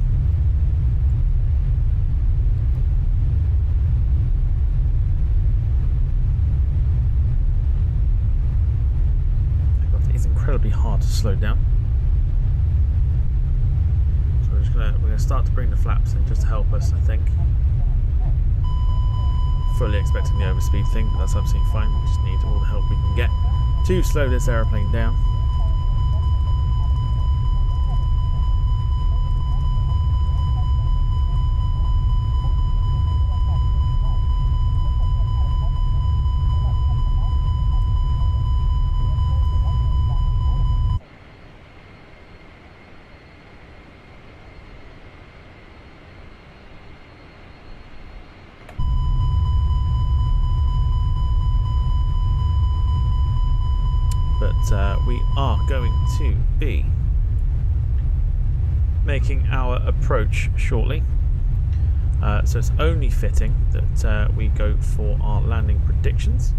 It's incredibly hard to slow down. So we're going to start to bring the flaps in just to help us, I think. Fully expecting the overspeed thing, but that's absolutely fine. We just need all the help we can get to slow this aeroplane down. we are going to be making our approach shortly. So it's only fitting that we go for our landing predictions.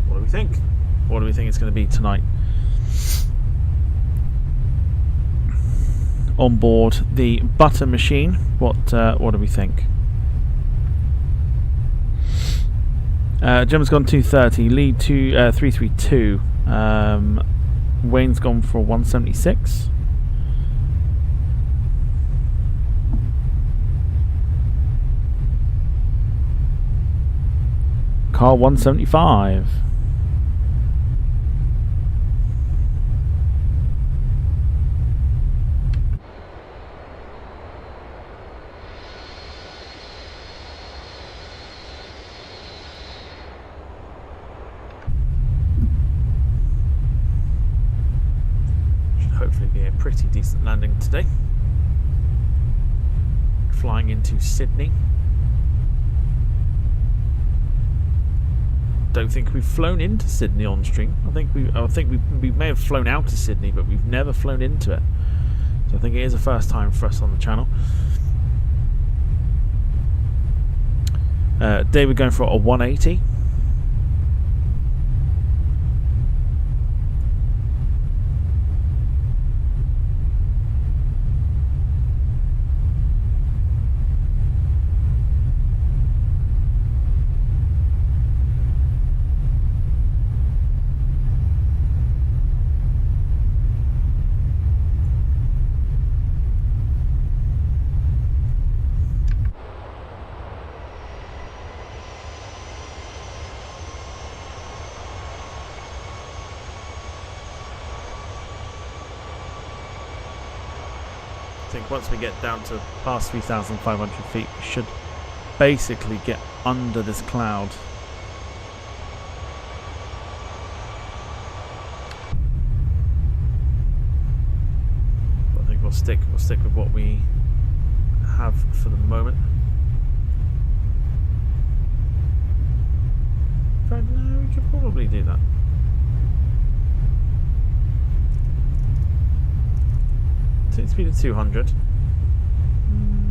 What do we think? What do we think it's going to be tonight? On board the butter machine, what do we think? Gemma's gone 230, lead to 332. Wayne's gone for 176. Carl 175. Hopefully be a pretty decent landing today. Flying into Sydney. Don't think we've flown into Sydney on stream. I think we may have flown out to Sydney, but we've never flown into it. So I think it is a first time for us on the channel. Today we're going for a 180. I think once we get down to past 3,500 feet, we should basically get under this cloud. But I think we'll stick with what we have for the moment. In fact, no, we could probably do that. Speed of 200.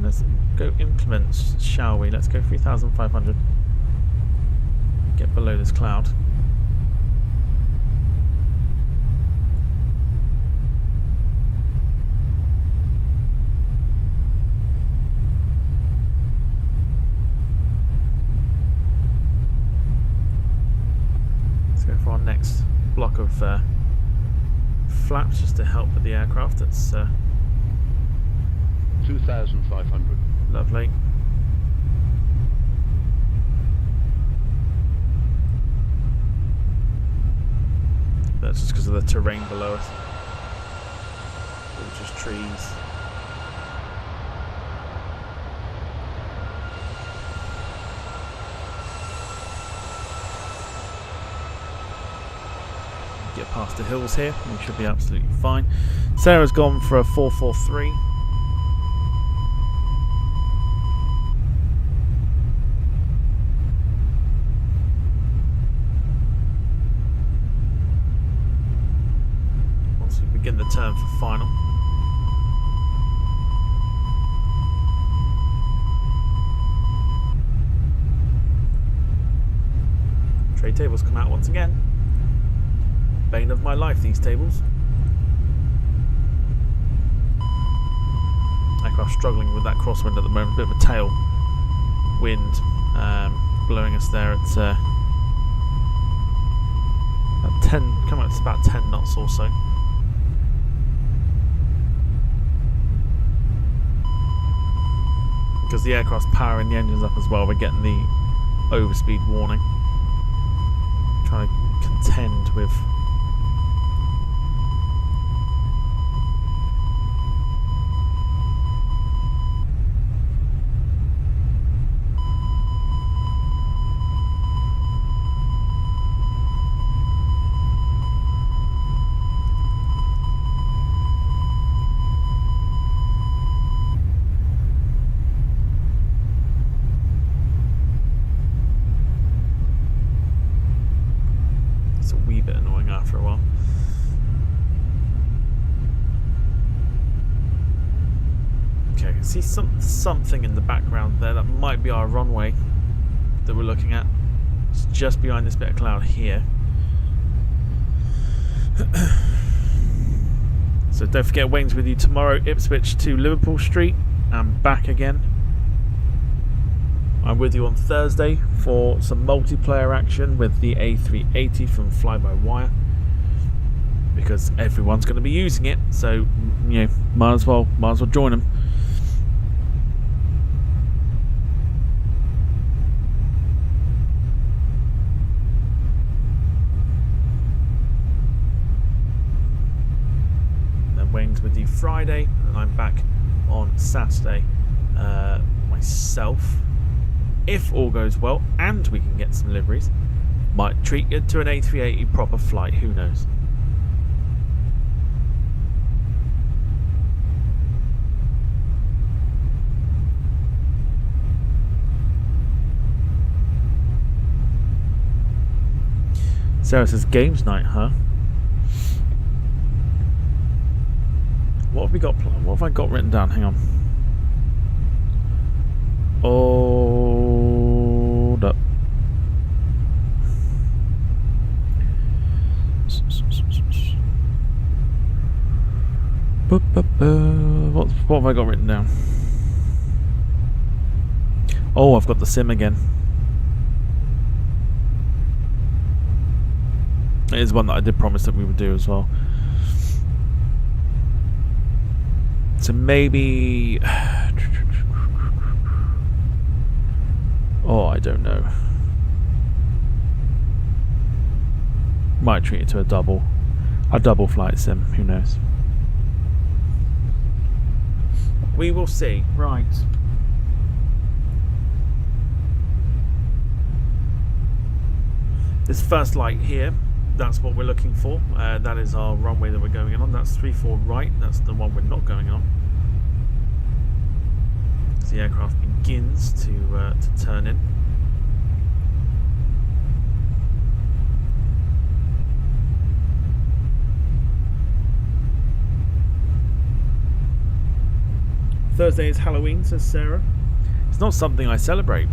Let's go implements, shall we? Let's go 3,500. Get below this cloud. Let's go for our next block of flaps just to help with the aircraft. That's 2,500. Lovely. That's just because of the terrain below us. All just trees. Get past the hills here, we should be absolutely fine. Sarah's gone for a 443. Begin the turn for final. Trade tables come out once again. Bane of my life, these tables. Aircraft struggling with that crosswind at the moment. Bit of a tail wind blowing us there at about 10. Come on, it's about 10 knots or so. Because the aircraft's powering the engines up as well, we're getting the overspeed warning. Trying to contend with See something in the background there. That might be our runway that we're looking at. It's just behind this bit of cloud here. So don't forget, Wayne's with you tomorrow, Ipswich to Liverpool Street and back again. I'm with you on Thursday for some multiplayer action with the A380 from Fly-by-Wire, because everyone's going to be using it, so you know, might as well join them. Then Wayne's with you Friday, and I'm back on Saturday myself. If all goes well and we can get some liveries, might treat you to an A380 proper flight, who knows. Sarah says games night, huh? What have we got? What have I got written down? Hang on. Hold up. What have I got written down? Oh, I've got the sim again. It is one that I did promise that we would do as well. So maybe... Oh, I don't know. Might treat it to a double flight sim, who knows. We will see. Right. This first light here, that's what we're looking for. That is our runway that we're going in on. That's 34 right. That's the one we're not going on. As the aircraft begins to turn in. Thursday is Halloween, says Sarah. It's not something I celebrate,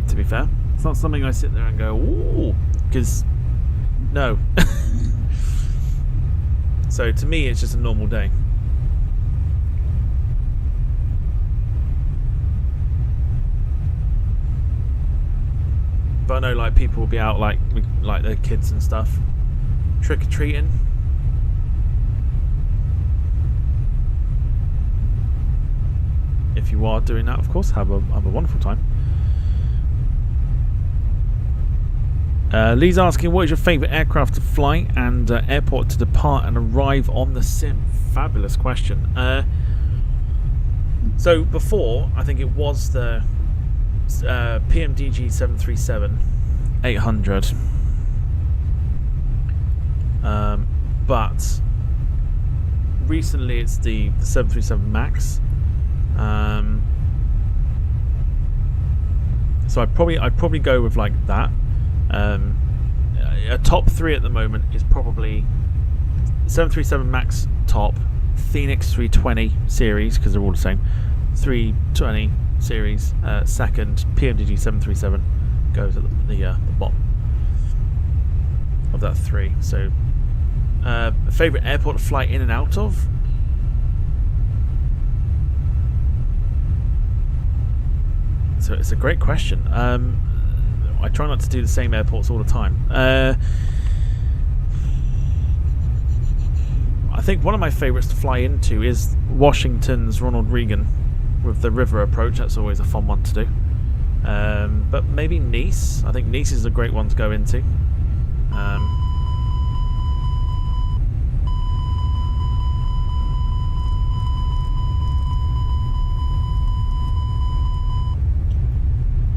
to be fair. It's not something I sit there and go, ooh, because no. So to me, it's just a normal day. But I know, like, people will be out like their kids and stuff, trick or treating. If you are doing that, of course, have a wonderful time. Lee's asking, what is your favourite aircraft to fly and airport to depart and arrive on the sim? Fabulous question. So before, I think it was the PMDG 737-800. But recently it's the 737 MAX. So I'd probably go with like that. A top three at the moment is probably 737 MAX top, Phoenix 320 series because they're all the same, 320 series second, PMDG 737 goes at the bottom of that three. So favourite airport to fly in and out of? So it's a great question. I try not to do the same airports all the time. I think one of my favourites to fly into is Washington's Ronald Reagan with the river approach. That's always a fun one to do. But maybe Nice. I think Nice is a great one to go into.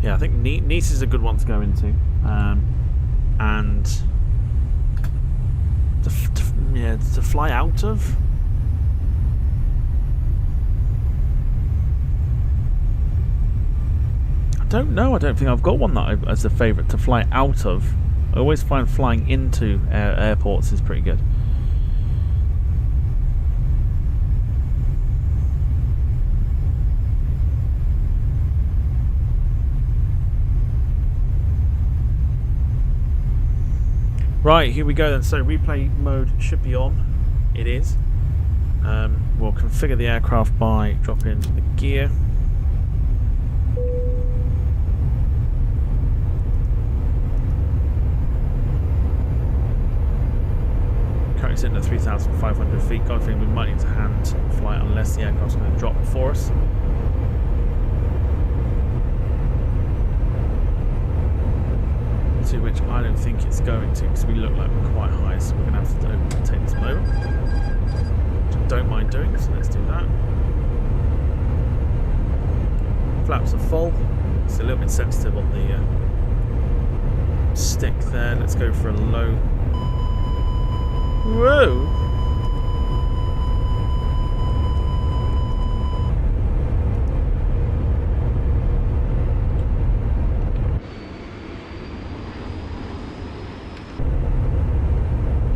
Yeah, I think Nice is a good one to go into, and to fly out of. I don't know. I don't think I've got one that as a favourite to fly out of. I always find flying into airports is pretty good. Right, here we go then. So replay mode should be on. It is. We'll configure the aircraft by dropping the gear. Currently sitting at 3,500 feet. God, I think we might need to hand fly unless the aircraft's going to drop for us. To which I don't think it's going to, because we look like we're quite high, so we're going to have to take this one over. Which I don't mind doing, so let's do that. Flaps are full. It's a little bit sensitive on the stick there. Let's go for a low. Whoa!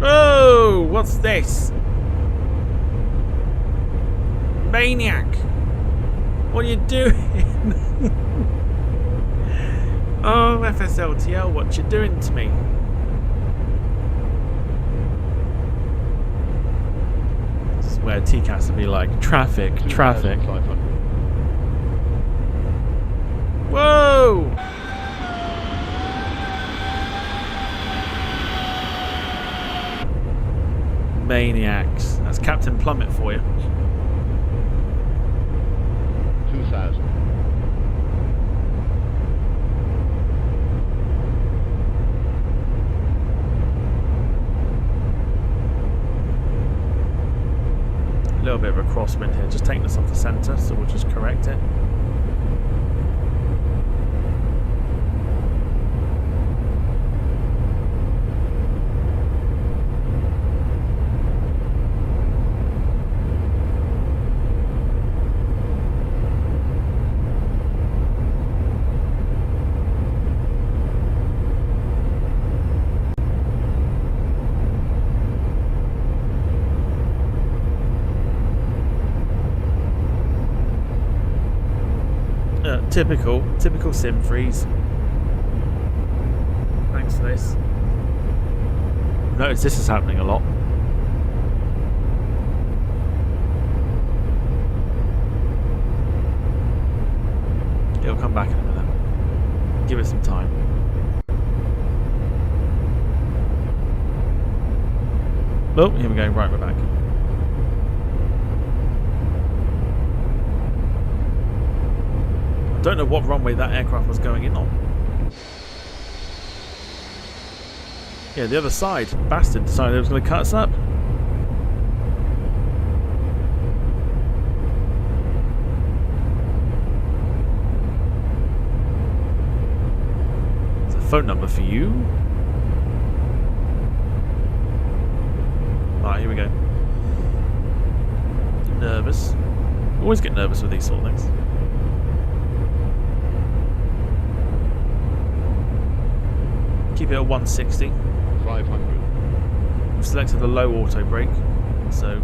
Oh, what's this? Maniac! What are you doing? Oh, FSLTL, what you doing to me? This is where TCAS would be like, traffic, traffic. Whoa! Maniacs. That's Captain Plummet for you. 2,000. A little bit of a crosswind here, just taking us off the centre, so we'll just correct it. Typical sim freeze. Thanks for this. Notice this is happening a lot. It'll come back in a minute. Give it some time. Oh, here we go. Right, we're back. I don't know what runway that aircraft was going in on. Yeah, the other side. Bastard decided it was going to cut us up. There's a phone number for you. Alright, here we go. Nervous. Always get nervous with these sort of things. Keep it at 160. 500. We've selected the low auto brake, so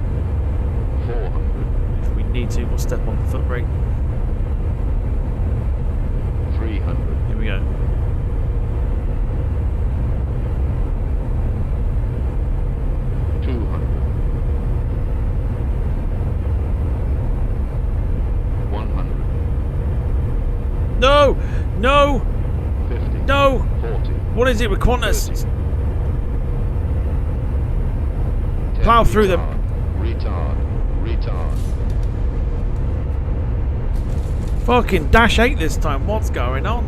400. if we need to, we'll step on the foot brake. 300. Here we go. No! No! 50. No! 40. What is it with Qantas? 30. Plow through them. Retard. Fucking Dash 8 this time. What's going on?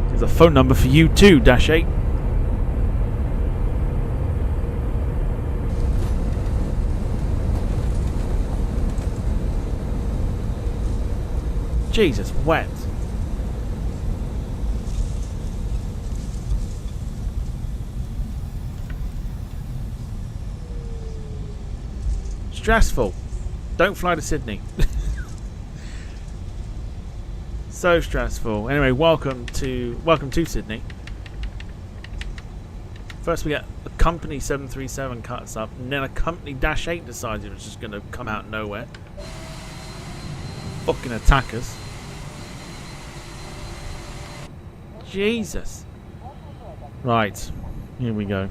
There's a phone number for you too, Dash 8. Jesus, wet. Stressful. Don't fly to Sydney. So stressful. Anyway, welcome to Sydney. First we get a company 737 cuts up, and then a company Dash 8 decides it was just going to come out of nowhere. Fucking attack us. Jesus. Right. Here we go.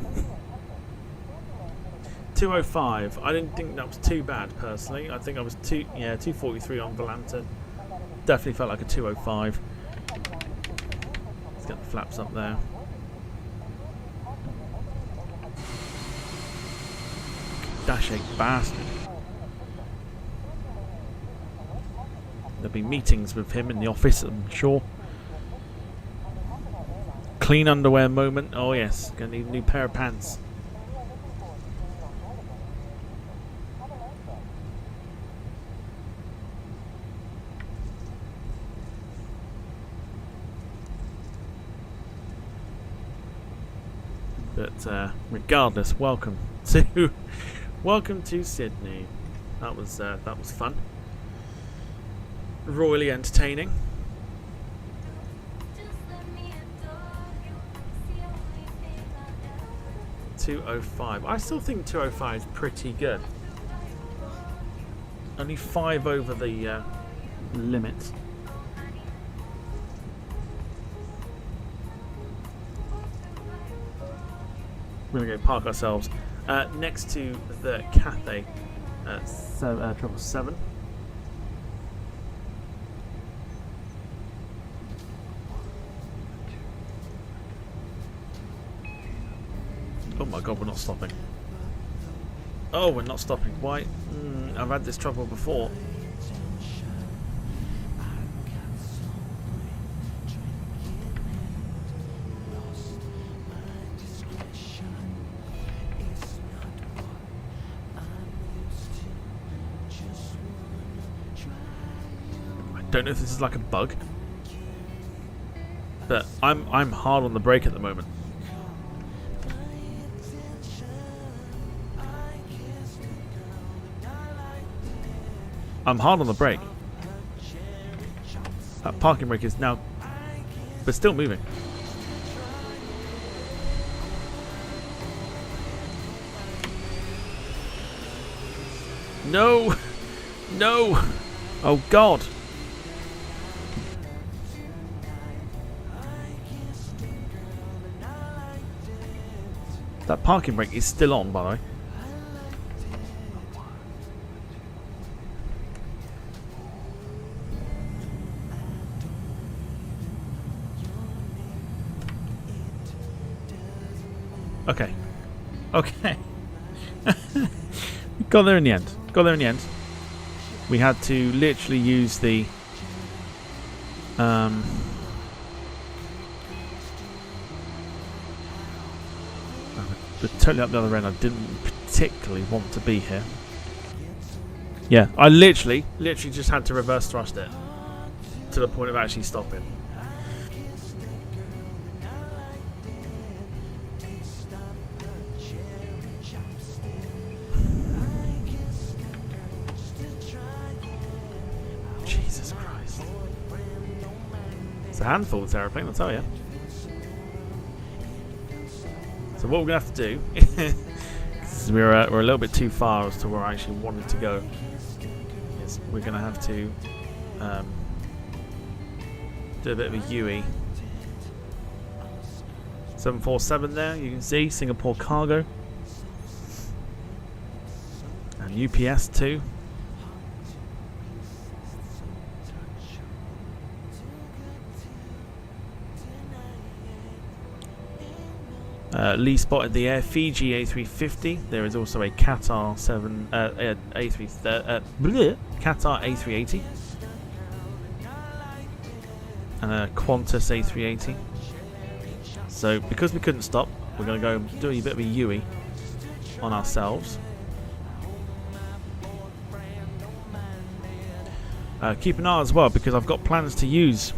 205. I didn't think that was too bad personally. I think I was 243 on Volanta. Definitely felt like a 205. Let's get the flaps up there. Dash 8 bastard. There'll be meetings with him in the office, I'm sure. Clean underwear moment. Oh yes, gonna need a new pair of pants. But regardless, welcome to Sydney. That was fun. Royally entertaining. .205. I still think 205 is pretty good. Only 5 over the limit. We're gonna go park ourselves next to the Cathay 777. Oh my god, we're not stopping. Oh, we're not stopping. Why? I've had this trouble before. I don't know if this is like a bug, but I'm hard on the brake at the moment. I'm hard on the brake. That parking brake is now, but still moving. No! No! Oh God! That parking brake is still on, by the way. Okay. Okay. We got there in the end. We had to literally use the totally up the other end. I didn't particularly want to be here. Yeah, I literally just had to reverse thrust it to the point of actually stopping. It's a handful, this aeroplane, I'll tell you. So what we're going to have to do, because we're a little bit too far as to where I actually wanted to go, is we're going to have to do a bit of a UE. 747 there, you can see, Singapore Cargo. And UPS too. Lee spotted the Air Fiji A350. There is also a Qatar Qatar A380 and a Qantas A380. So because we couldn't stop, we're going to go do a bit of a UE on ourselves. Keep an eye as well, because I've got plans to use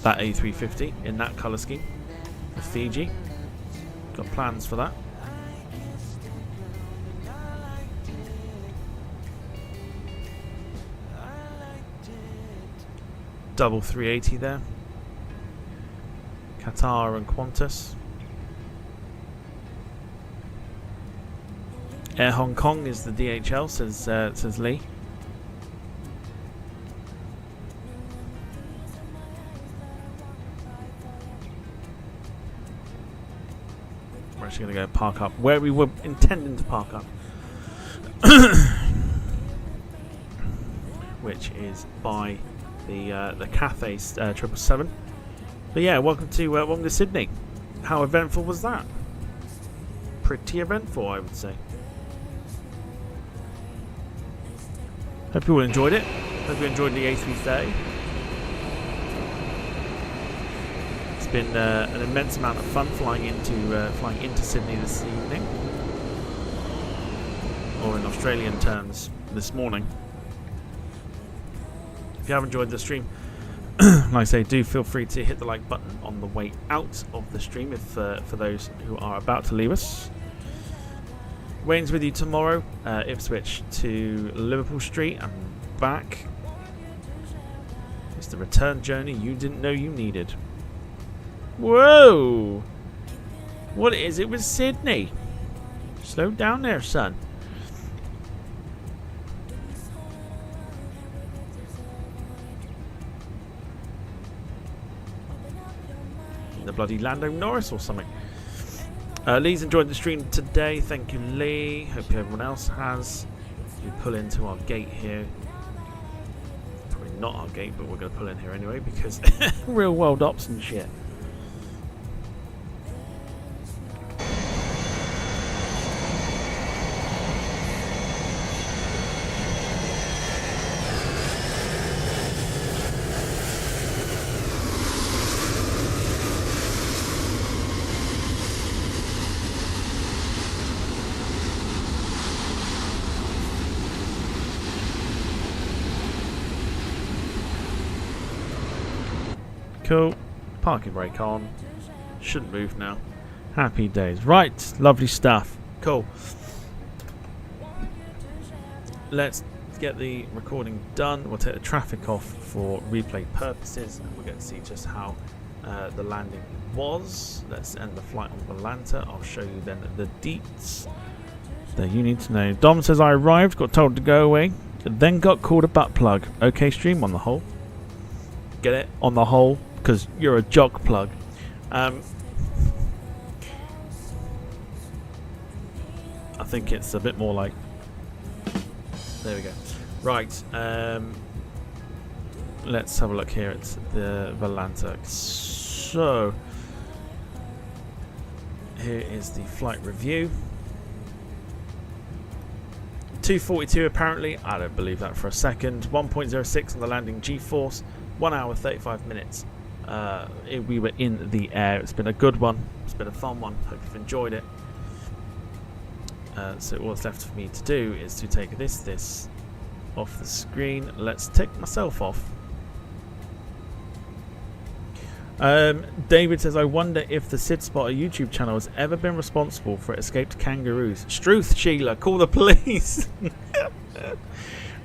that A350 in that colour scheme for Fiji. Got plans for that. Double 380 there. Qatar and Qantas. Air Hong Kong is the DHL, says Lee. we're actually going to go park up where we were intending to park up. Which is by the Cathay 777. But yeah, welcome to Sydney. How eventful was that? Pretty eventful, I would say. Hope you all enjoyed it. Hope you enjoyed the A330. It's been an immense amount of fun flying into Sydney this evening, or in Australian terms, this morning. If you have enjoyed the stream, like I say, do feel free to hit the like button on the way out of the stream if for those who are about to leave us. Wayne's with you tomorrow, Ipswich to Liverpool Street and back. It's the return journey you didn't know you needed. Whoa! What is it with Sydney? Slow down there, son. The bloody Lando Norris or something. Lee's enjoyed the stream today. Thank you, Lee. Hope everyone else has. We pull into our gate here. Probably not our gate, but we're going to pull in here anyway because real world ops and shit. Cool. Parking brake on. Shouldn't move now. Happy days. Right. Lovely stuff. Cool. Let's get the recording done. We'll take the traffic off for replay purposes, and we'll get to see just how the landing was. Let's end the flight on Valanta. I'll show you then the deets that you need to know. Dom says I arrived, got told to go away, then got called a butt plug. Okay, stream on the whole. Get it? On the whole. Because you're a jock plug. I think it's a bit more like... There we go. Right. Let's have a look here at the Valanta. So, here is the flight review. 2:42 apparently. I don't believe that for a second. 1.06 on the landing G-force. 1 hour 35 minutes. We were in the air. It's been a good one. It's been a fun one. Hope you've enjoyed it. So all that's left for me to do is to take this off the screen. Let's take myself off. David says, I wonder if the Sid Spotter YouTube channel has ever been responsible for escaped kangaroos. Struth, Sheila, call the police.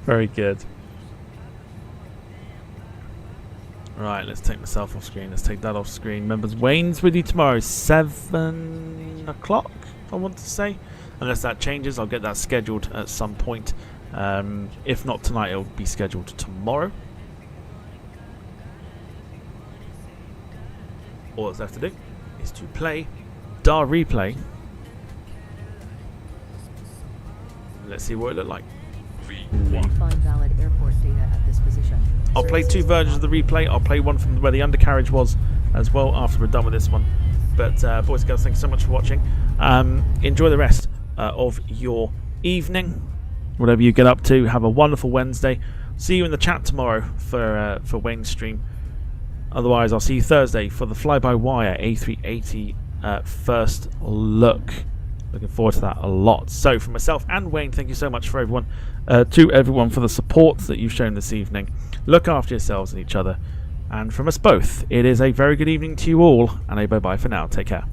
Very good. Right, let's take myself off screen. Let's take that off screen. Members, Wayne's with you tomorrow, 7 o'clock, I want to say. Unless that changes, I'll get that scheduled at some point. If not tonight, it'll be scheduled tomorrow. All that's left to do is to play DAR replay. Let's see what it looked like. Find valid airport data at this position. I'll play 2 versions of the replay. I'll play one from where the undercarriage was as well after we're done with this one. But boys and girls, thank you so much for watching. Enjoy the rest of your evening. Whatever you get up to, have a wonderful Wednesday. See you in the chat tomorrow for Wayne's stream. Otherwise, I'll see you Thursday for the fly-by-wire A380 first look. Looking forward to that a lot. So, for myself and Wayne, thank you so much for everyone, to everyone for the support that you've shown this evening. Look after yourselves and each other. And from us both, it is a very good evening to you all, and a bye-bye for now. Take care.